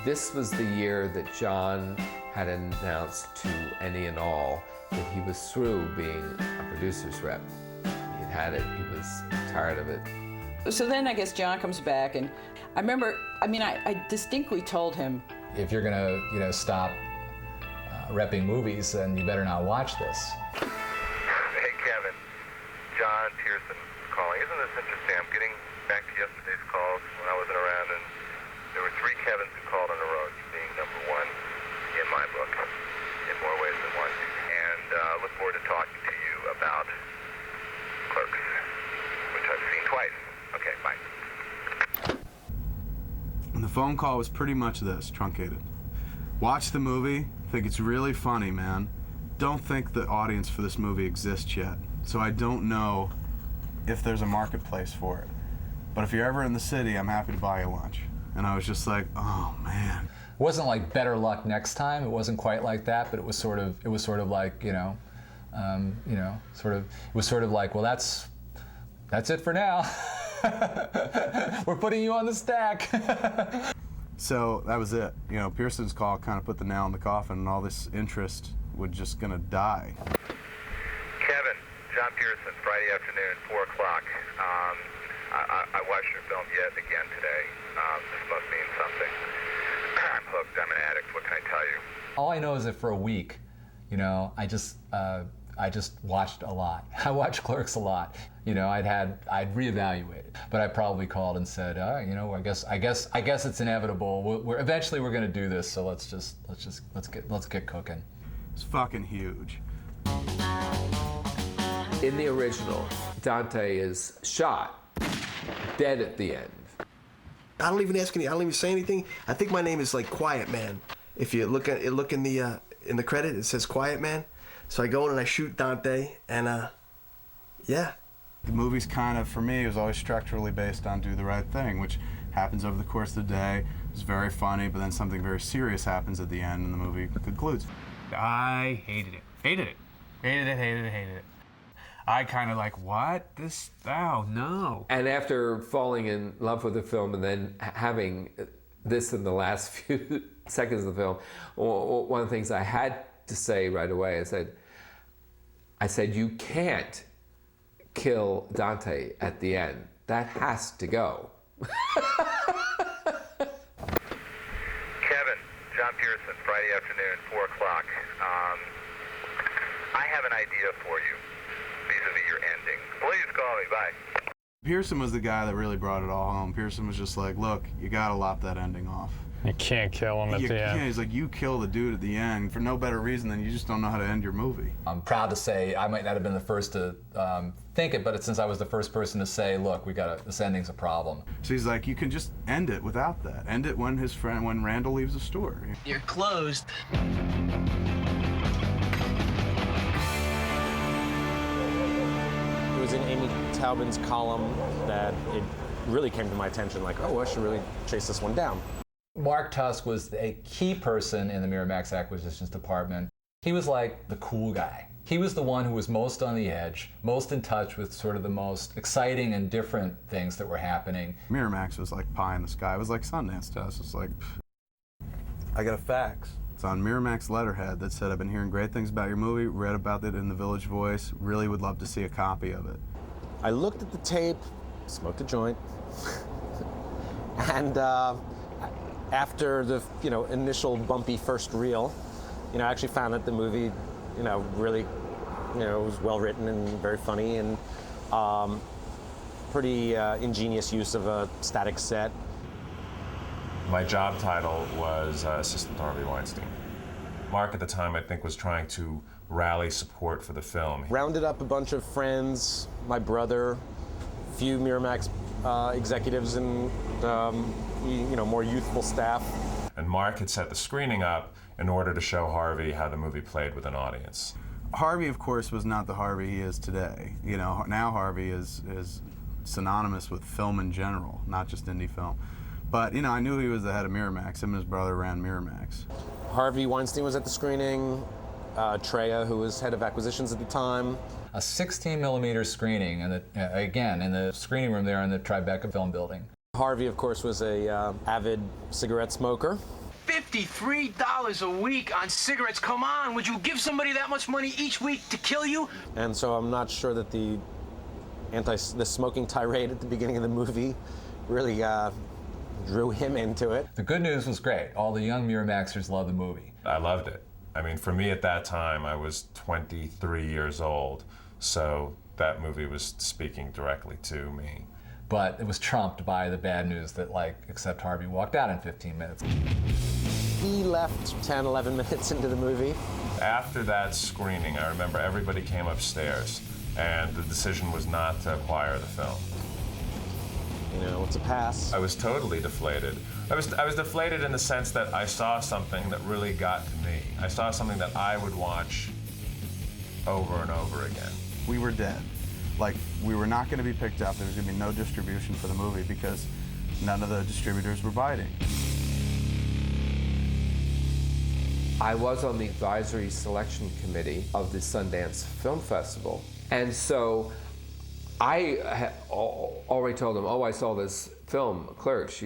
this was the year that John had announced to any and all that he was through being a producer's rep. He'd had it, he was tired of it. So then I guess John comes back, and I remember, I distinctly told him, If you're gonna, you know, stop repping movies, then you better not watch this. Hey, Kevin. John Pearson calling. Isn't this interesting? I'm getting back to yesterday's calls when I wasn't around, and there were 3 Kevins who called on the road, you being number 1 in my book, in more ways than one. And look forward to talking to you about Clerks, which I've seen twice. Okay, bye. And the phone call was pretty much this, truncated. Watch the movie, think it's really funny, man. Don't think the audience for this movie exists yet, so I don't know if there's a marketplace for it. But if you're ever in the city, I'm happy to buy you lunch. And I was just like, oh man. It wasn't like better luck next time. It wasn't quite like that, but it was sort of like, it was sort of like, well, that's it for now. We're putting you on the stack. So that was it. You know, Pearson's call kind of put the nail in the coffin, and all this interest was just gonna die. Kevin, John Pearson, Friday afternoon, 4 o'clock. I watched your film yet again today. This must mean something. I'm hooked. I'm an addict. What can I tell you? All I know is that for a week, You know, I just watched a lot. I watched Clerks a lot. You know, I'd reevaluated, but I probably called and said, you know, I guess it's inevitable. Eventually we're going to do this, so let's get cooking. It's fucking huge. In the original, Dante is shot, dead at the end. I don't even say anything. I think my name is like Quiet Man. If you look in the credit, it says Quiet Man. So I go in and I shoot Dante, and yeah. The movie's kind of, for me, it was always structurally based on Do the Right Thing, which happens over the course of the day. It's very funny, but then something very serious happens at the end, and the movie concludes. I hated it. Hated it. Hated it, hated it, hated it. I kind of like, what? This, oh, no. And after falling in love with the film and then having this in the last few seconds of the film, one of the things I had to say right away, I said, you can't kill Dante at the end. That has to go. Kevin, John Pearson, Friday afternoon, 4 o'clock. I have an idea for you vis-a-vis your ending. Please call me. Bye. Pearson was the guy that really brought it all home. Pearson was just like, look, you gotta lop that ending off. You can't kill him at the end. He's like, you kill the dude at the end for no better reason than you just don't know how to end your movie. I'm proud to say I might not have been the first to think it, but since I was the first person to say, look, this ending's a problem. So he's like, you can just end it without that. End it when when Randall leaves the store. You're closed. It was in Amy Taubman's column that it really came to my attention, like, oh, I should really chase this one down. Mark Tusk was a key person in the Miramax acquisitions department. He was like the cool guy. He was the one who was most on the edge, most in touch with sort of the most exciting and different things that were happening. Miramax was like pie in the sky. It was like Sundance to us. It's like, I got a fax. It's on Miramax letterhead that said, I've been hearing great things about your movie, read about it in the Village Voice, really would love to see a copy of it. I looked at the tape, smoked a joint, and after the initial bumpy first reel, I actually found that the movie, really, was well written and very funny and pretty ingenious use of a static set. My job title was Assistant Harvey Weinstein. Mark at the time, I think, was trying to rally support for the film. Rounded up a bunch of friends, my brother, a few Miramax executives and more youthful staff. And Mark had set the screening up in order to show Harvey how the movie played with an audience. Harvey, of course, was not the Harvey he is today. Now Harvey is synonymous with film in general, not just indie film. But, I knew he was the head of Miramax. Him and his brother ran Miramax. Harvey Weinstein was at the screening. Treya, who was head of acquisitions at the time. A 16mm screening, and again, in the screening room there in the Tribeca Film Building. Harvey, of course, was a avid cigarette smoker. $53 a week on cigarettes. Come on, would you give somebody that much money each week to kill you? And so I'm not sure that the smoking tirade at the beginning of the movie really drew him into it. The good news was great. All the young Miramaxers loved the movie. I loved it. I mean, for me at that time, I was 23 years old, so that movie was speaking directly to me. But it was trumped by the bad news that, except Harvey walked out in 15 minutes. He left 10, 11 minutes into the movie. After that screening, I remember everybody came upstairs, and the decision was not to acquire the film. It's a pass. I was totally deflated. I was deflated in the sense that I saw something that really got to me. I saw something that I would watch over and over again. We were dead. We were not going to be picked up. There was going to be no distribution for the movie because none of the distributors were biting. I was on the advisory selection committee of the Sundance Film Festival, and so I had already told them, I saw this film, Clerks.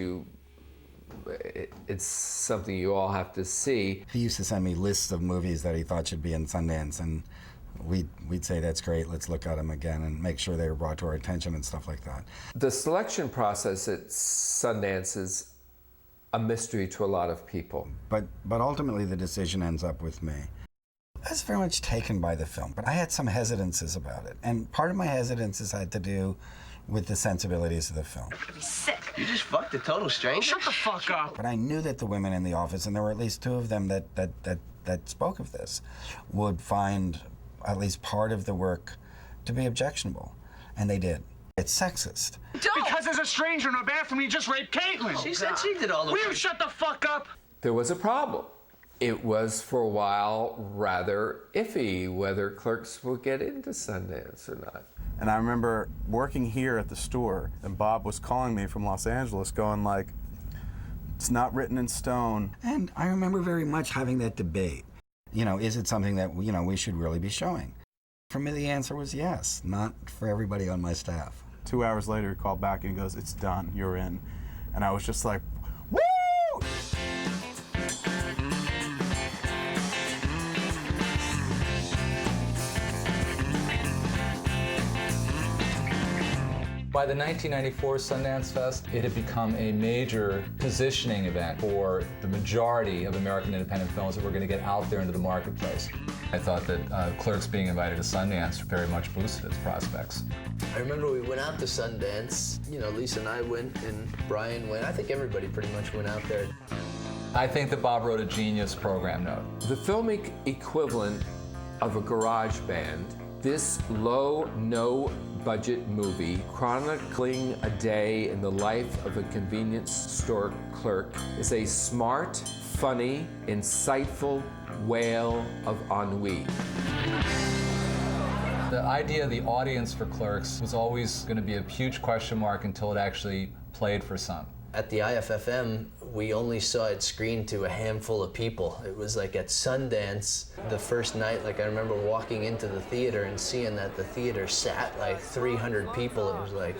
It's something you all have to see. He used to send me lists of movies that he thought should be in Sundance, and we'd say, that's great, let's look at them again and make sure they were brought to our attention and stuff like that. The selection process at Sundance is a mystery to a lot of people. But ultimately the decision ends up with me. I was very much taken by the film, but I had some hesitances about it. And part of my hesitances had to do with the sensibilities of the film. Sick. You just fucked a total stranger? Shut the fuck up. But I knew that the women in the office, and there were at least 2 of them that spoke of this, would find at least part of the work to be objectionable. And they did. It's sexist. Because there's a stranger in our bathroom, you just raped Caitlin. She said she did all the Will you work. shut the fuck up? There was a problem. It was for a while rather iffy whether Clerks would get into Sundance or not. And I remember working here at the store, and Bob was calling me from Los Angeles going like, it's not written in stone. And I remember very much having that debate. You know, is it something that, you know, we should really be showing? For me, the answer was yes, not for everybody on my staff. 2 hours later, he called back and he goes, it's done, you're in. And I was just like, woo! By the 1994 Sundance Fest, it had become a major positioning event for the majority of American independent films that were going to get out there into the marketplace. I thought that Clerks being invited to Sundance very much boosted its prospects. I remember we went out to Sundance. You know, Lisa and I went, and Brian went. I think everybody pretty much went out there. I think that Bob wrote a genius program note. The filmic equivalent of a garage band, this low, no-budget movie chronicling a day in the life of a convenience store clerk is a smart, funny, insightful wail of ennui. The idea of the audience for Clerks was always going to be a huge question mark until it actually played for some. At the IFFM, we only saw it screened to a handful of people. It was like at Sundance, the first night, like I remember walking into the theater and seeing that the theater sat like 300 people. It was like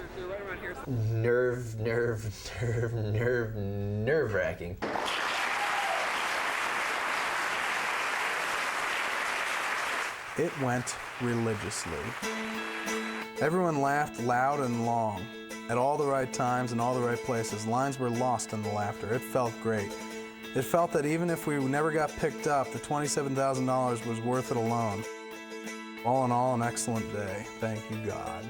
nerve-wracking. It went religiously. Everyone laughed loud and long, at all the right times and all the right places. Lines were lost in the laughter. It felt great. It felt that even if we never got picked up, the $27,000 was worth it alone. All in all, an excellent day. Thank you, God.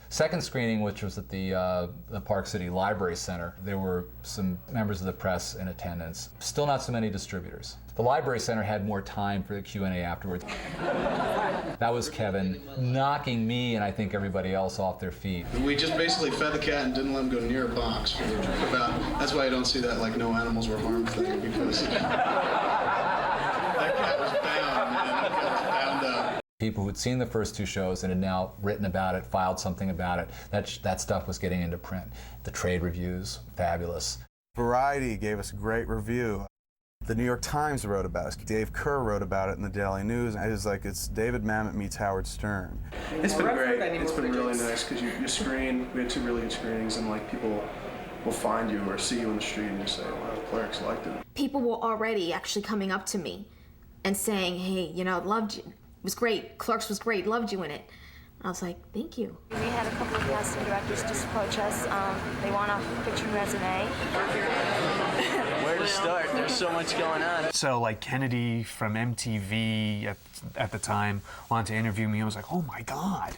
Second screening, which was at the Park City Library Center, there were some members of the press in attendance. Still not so many distributors. The Library Center had more time for the Q&A afterwards. That was Kevin knocking me and I think everybody else off their feet. We just basically fed the cat and didn't let him go near a box. That's why I don't see that like no animals were harmed thing, because that cat was bound, man. That cat was bound up. People who'd seen the first 2 shows and had now written about it, filed something about it, that stuff was getting into print. The trade reviews, fabulous. Variety gave us a great review. The New York Times wrote about it. Dave Kerr wrote about it in the Daily News. And it was like, it's David Mamet meets Howard Stern. It's been great. It's been really nice because you screen. We had 2 really good screenings, and like people will find you or see you in the street and just say, "Wow, Clerks liked it." People were already actually coming up to me and saying, "Hey, you know, loved you. It was great. Clerks was great. Loved you in it." I was like, "Thank you." We had a couple of casting directors just approach us. They want a picture resume. Where to start? There's so much going on. So like Kennedy from MTV at the time wanted to interview me. I was like, oh my God.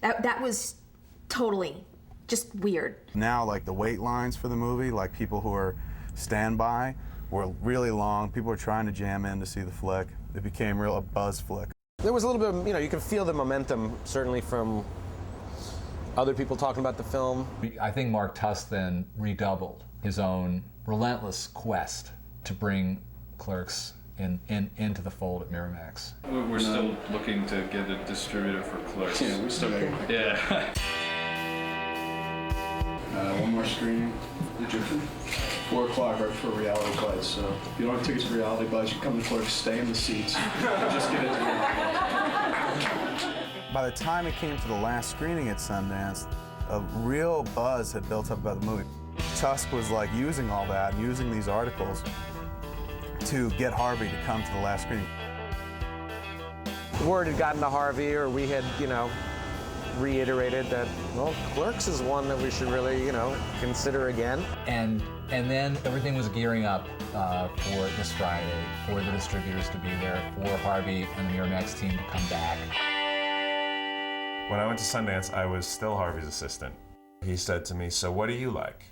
That was totally just weird. Now, like the wait lines for the movie, like people who are standby, were really long. People were trying to jam in to see the flick. It became a buzz flick. There was a little bit of, you can feel the momentum, certainly from other people talking about the film. I think Mark Tusk then redoubled his own relentless quest to bring Clerks into the fold at Miramax. We're still looking to get a distributor for Clerks. Yeah, we're still looking. Yeah. One more screening. 4 o'clock right for Reality Bites. So if you don't have tickets for Reality Bites, you come to Clerks, stay in the seats, and just get into Reality Bites. By the time it came to the last screening at Sundance, a real buzz had built up about the movie. Tusk was like using all that, using these articles to get Harvey to come to the last screening. The word had gotten to Harvey, or we had, reiterated that, well, Clerks is one that we should really, consider again. And then everything was gearing up for this Friday, for the distributors to be there, for Harvey and the Miramax team to come back. When I went to Sundance, I was still Harvey's assistant. He said to me, "So what do you like?"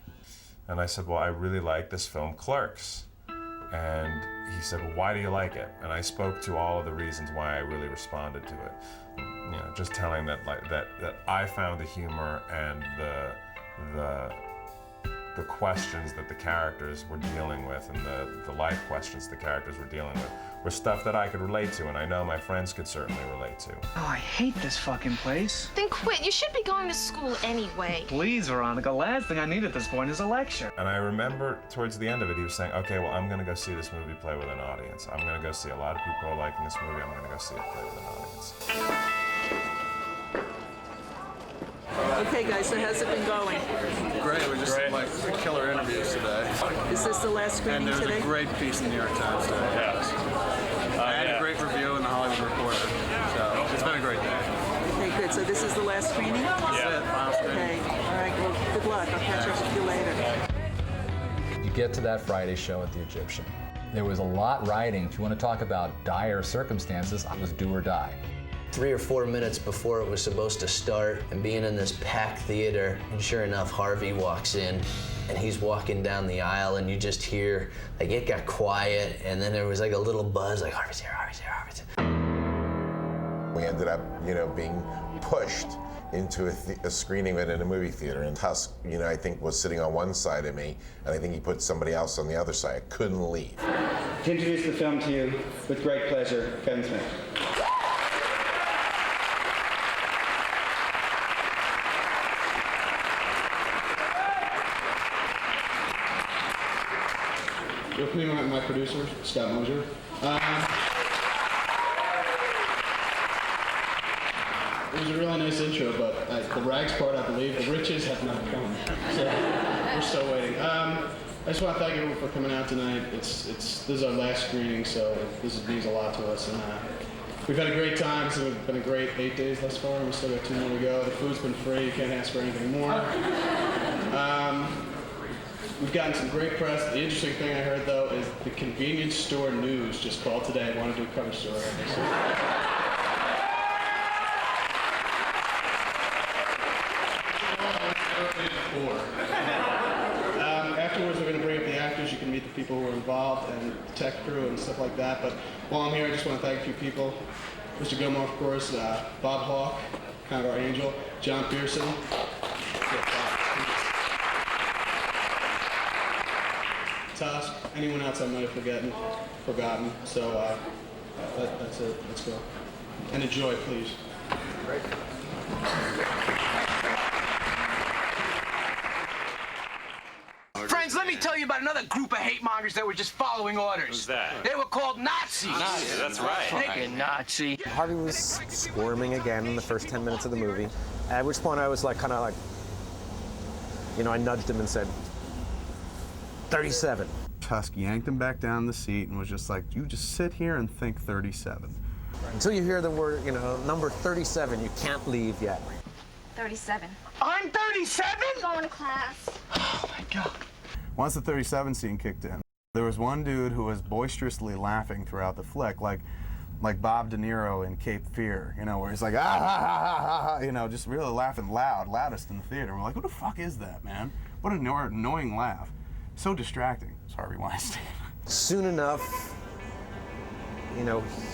And I said, "Well, I really like this film, Clerks." And he said, "Well, why do you like it?" And I spoke to all of the reasons why I really responded to it. Just telling that I found the humor and the questions that the characters were dealing with and the life questions the characters were dealing with were stuff that I could relate to, and I know my friends could certainly relate to. Oh, I hate this fucking place. Then quit. You should be going to school anyway. Please, Veronica, the last thing I need at this point is a lecture. And I remember towards the end of it, he was saying, "Okay, well, I'm gonna go see this movie play with an audience. I'm gonna go see a lot of people are liking this movie. I'm gonna go see it play with an audience." Okay, guys, so how's it been going? Great. We just had like killer interviews today. Is this the last screening today? And today? there's a great piece in the New York Times today. Yes. I had a great review in the Hollywood Reporter. So it's been a great day. Okay, good. So this is the last screening? That's it. Final screening. Okay. All right. Well, good luck. I'll catch up with you later. You get to that Friday show at the Egyptian. There was a lot riding. If you want to talk about dire circumstances, it was do or die. 3 or 4 minutes before it was supposed to start, and being in this packed theater, and sure enough, Harvey walks in, and he's walking down the aisle, and you just hear, like, it got quiet, and then there was like a little buzz, like, Harvey's here, Harvey's here, Harvey's here. We ended up, being pushed into a screening of it in a movie theater, and Tusk, I think was sitting on one side of me, and I think he put somebody else on the other side. I couldn't leave. To introduce the film to you, with great pleasure, Kevin Smith. With me, my producer, Scott Mosier. It was a really nice intro, but the rags part, I believe, the riches have not come. So we're still waiting. I just want to thank everyone for coming out tonight. This is our last screening, so this means a lot to us. And we've had a great time. It's been a great 8 days thus far, and we still got 2 more to go. The food's been free. You can't ask for anything more. We've gotten some great press. The interesting thing I heard, though, is the convenience store news just called today. I want to do a cover story on this. Afterwards, we're going to bring up the actors. You can meet the people who were involved and the tech crew and stuff like that. But while I'm here, I just want to thank a few people. Mr. Gilmore, of course, Bob Hawke, kind of our angel, John Pearson. Tusk, anyone else I might have forgotten. So that's it. Let's go. And enjoy, please. Great. Friends, let me tell you about another group of hate mongers that were just following orders. Who's that? They were called Nazis. Nazis, that's right. Freaking Nazi. Harvey was squirming again in the first 10 minutes of the movie, at which point I was I nudged him and said, 37. Tusk yanked him back down the seat and was just like, "You just sit here and think 37. Until you hear the word, number 37, you can't leave yet. 37. I'm 37? Going to class. Oh my God. Once the 37 scene kicked in, there was one dude who was boisterously laughing throughout the flick, like Bob De Niro in Cape Fear, where he's like, ah, ha, ha, ha, ha, just really laughing loudest in the theater. We're like, who the fuck is that, man? What an annoying laugh. So distracting. It's Harvey Weinstein. Soon enough,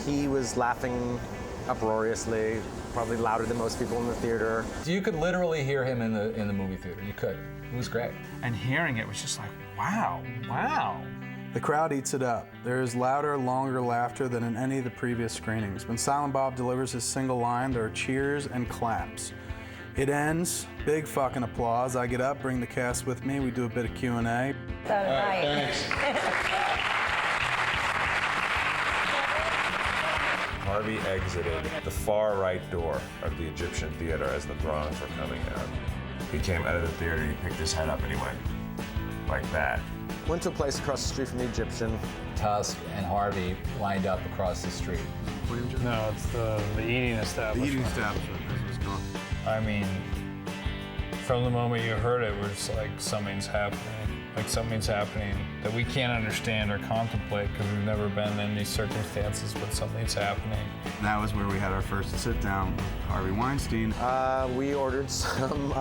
he was laughing uproariously, probably louder than most people in the theater. You could literally hear him in the movie theater. You could. It was great. And hearing it was just like, wow, wow. The crowd eats it up. There is louder, longer laughter than in any of the previous screenings. When Silent Bob delivers his single line, there are cheers and claps. It ends, big fucking applause. I get up, bring the cast with me, we do a bit of Q&A. So did I. Thanks. Harvey exited the far right door of the Egyptian theater as the throngs were coming out. He came out of the theater, he picked his head up, and he went like that. Went to a place across the street from the Egyptian. Tusk and Harvey lined up across the street. No, it's the eating establishment. The eating establishment, as it was called. I mean, from the moment you heard it, we're just like, something's happening. Like something's happening that we can't understand or contemplate because we've never been in these circumstances, but something's happening. That was where we had our first sit down with Harvey Weinstein. We ordered some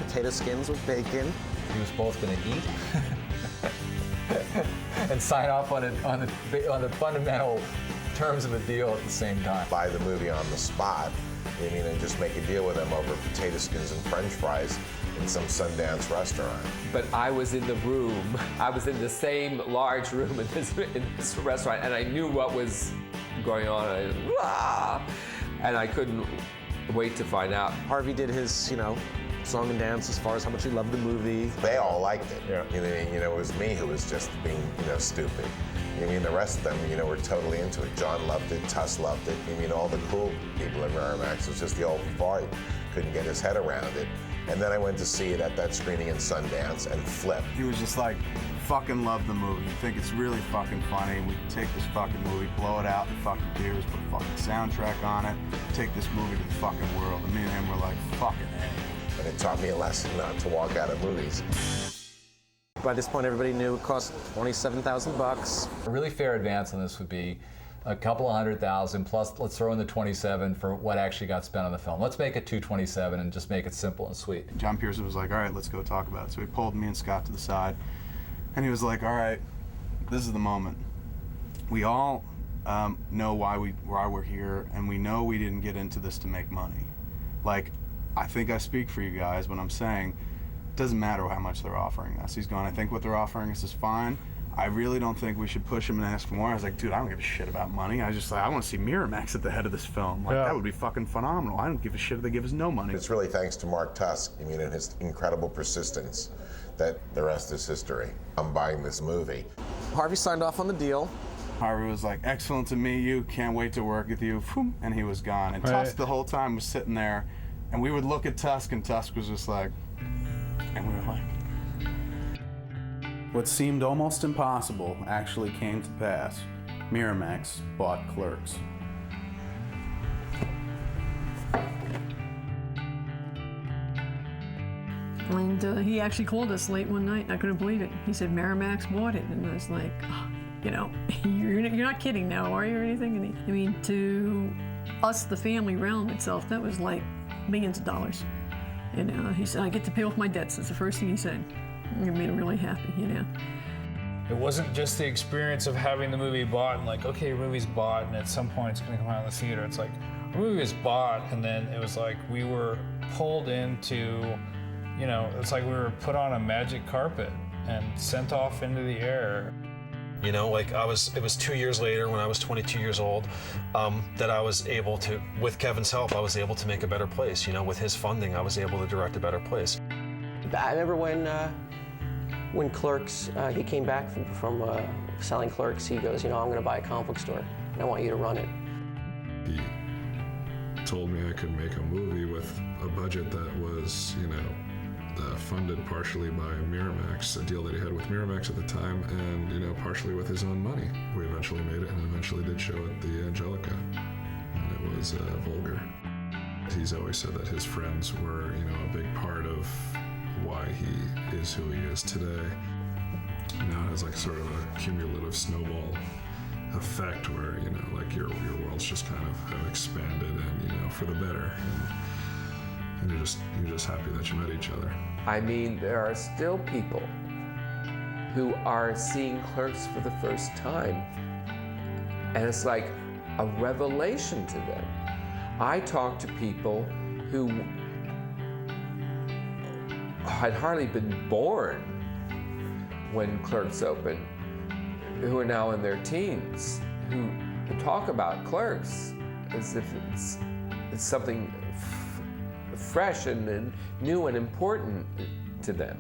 potato skins with bacon. He was both going to eat and sign off on the fundamental terms of the deal at the same time. Buy the movie on the spot, and just make a deal with them over potato skins and French fries in some Sundance restaurant. But I was in the room. I was in the same large room in this restaurant, and I knew what was going on. And I couldn't wait to find out. Harvey did his, song and dance as far as how much he loved the movie. They all liked it. Yeah. It was me who was just being, stupid. The rest of them, were totally into it. John loved it, Tuss loved it. All the cool people at Miramax. It was just the old fart couldn't get his head around it. And then I went to see it at that screening in Sundance and flipped. He was just like, fucking love the movie. Think it's really fucking funny. We can take this fucking movie, blow it out in fucking theaters, put a fucking soundtrack on it, take this movie to the fucking world. And me and him were like, fucking A. And it taught me a lesson not to walk out of movies. By this point, everybody knew it cost $27,000. A really fair advance on this would be a couple of $100,000 plus. Let's throw in the 27 for what actually got spent on the film. Let's make it 227 and just make it simple and sweet. John Pearson was like, all right, let's go talk about it. So he pulled me and Scott to the side, and he was like, all right, this is the moment. We all know why we're here, and we know we didn't get into this to make money. Like, I think I speak for you guys when I'm saying it doesn't matter how much they're offering us. He's going, I think what they're offering us is fine. I really don't think we should push him and ask for more. I was like, dude, I don't give a shit about money. I was just like, I want to see Miramax at the head of this film. Like, that would be fucking phenomenal. I don't give a shit if they give us no money. It's really thanks to Mark Tusk, and his incredible persistence that the rest is history. I'm buying this movie. Harvey signed off on the deal. Harvey was like, excellent to meet you. Can't wait to work with you. And he was gone. And Tusk the whole time was sitting there, and we would look at Tusk, and Tusk was just like, and we were like, what seemed almost impossible actually came to pass. Miramax bought Clerks. And he actually called us late one night, and I couldn't believe it. He said, Miramax bought it. And I was like, oh, you're not kidding now, are you, or anything? And to us, the family realm itself, that was like millions of dollars. And he said, I get to pay off my debts. That's the first thing he said. It made him really happy, It wasn't just the experience of having the movie bought and like, okay, your movie's bought and at some point it's gonna come out in the theater. It's like, our movie was bought, and then it was like we were pulled into, it's like we were put on a magic carpet and sent off into the air. It was 2 years later when I was 22 years old that I was able to, with Kevin's help, I was able to make a better place. With his funding, I was able to direct a better place. I remember when Clerks, he came back from selling Clerks, he goes, I'm going to buy a comic book store, and I want you to run it. He told me I could make a movie with a budget that was, funded partially by Miramax, a deal that he had with Miramax at the time, and, partially with his own money. We eventually made it, and eventually did show at the Angelica, and it was vulgar. He's always said that his friends were, a big part of why he is who he is today. Now it has like sort of a cumulative snowball effect where, your worlds just kind of have expanded and, for the better. And you're just happy that you met each other. There are still people who are seeing Clerks for the first time, and it's like a revelation to them. I talk to people who had hardly been born when Clerks opened, who are now in their teens, who talk about Clerks as if it's something fresh and new and important to them.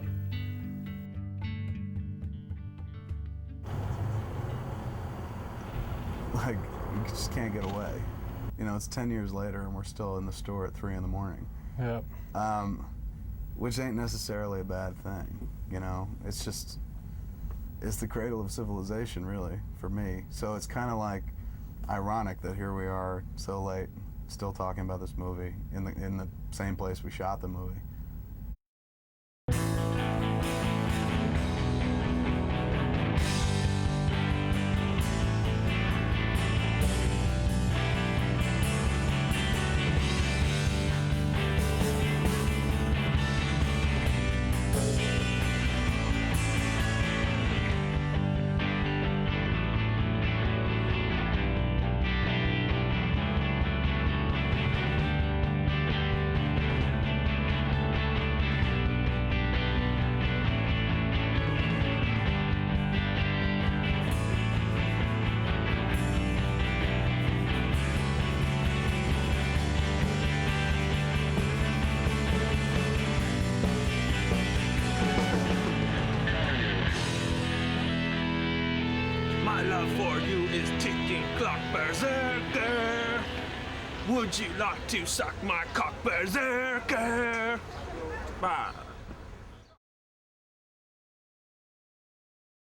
Like, you just can't get away. It's 10 years later and we're still in the store at 3 in the morning. Yep. Which ain't necessarily a bad thing, it's the cradle of civilization, really, for me. So it's kind of like ironic that here we are so late, still talking about this movie in same place we shot the movie. My love for you is ticking clock, berserker. Would you like to suck my cock, berserker? Bye.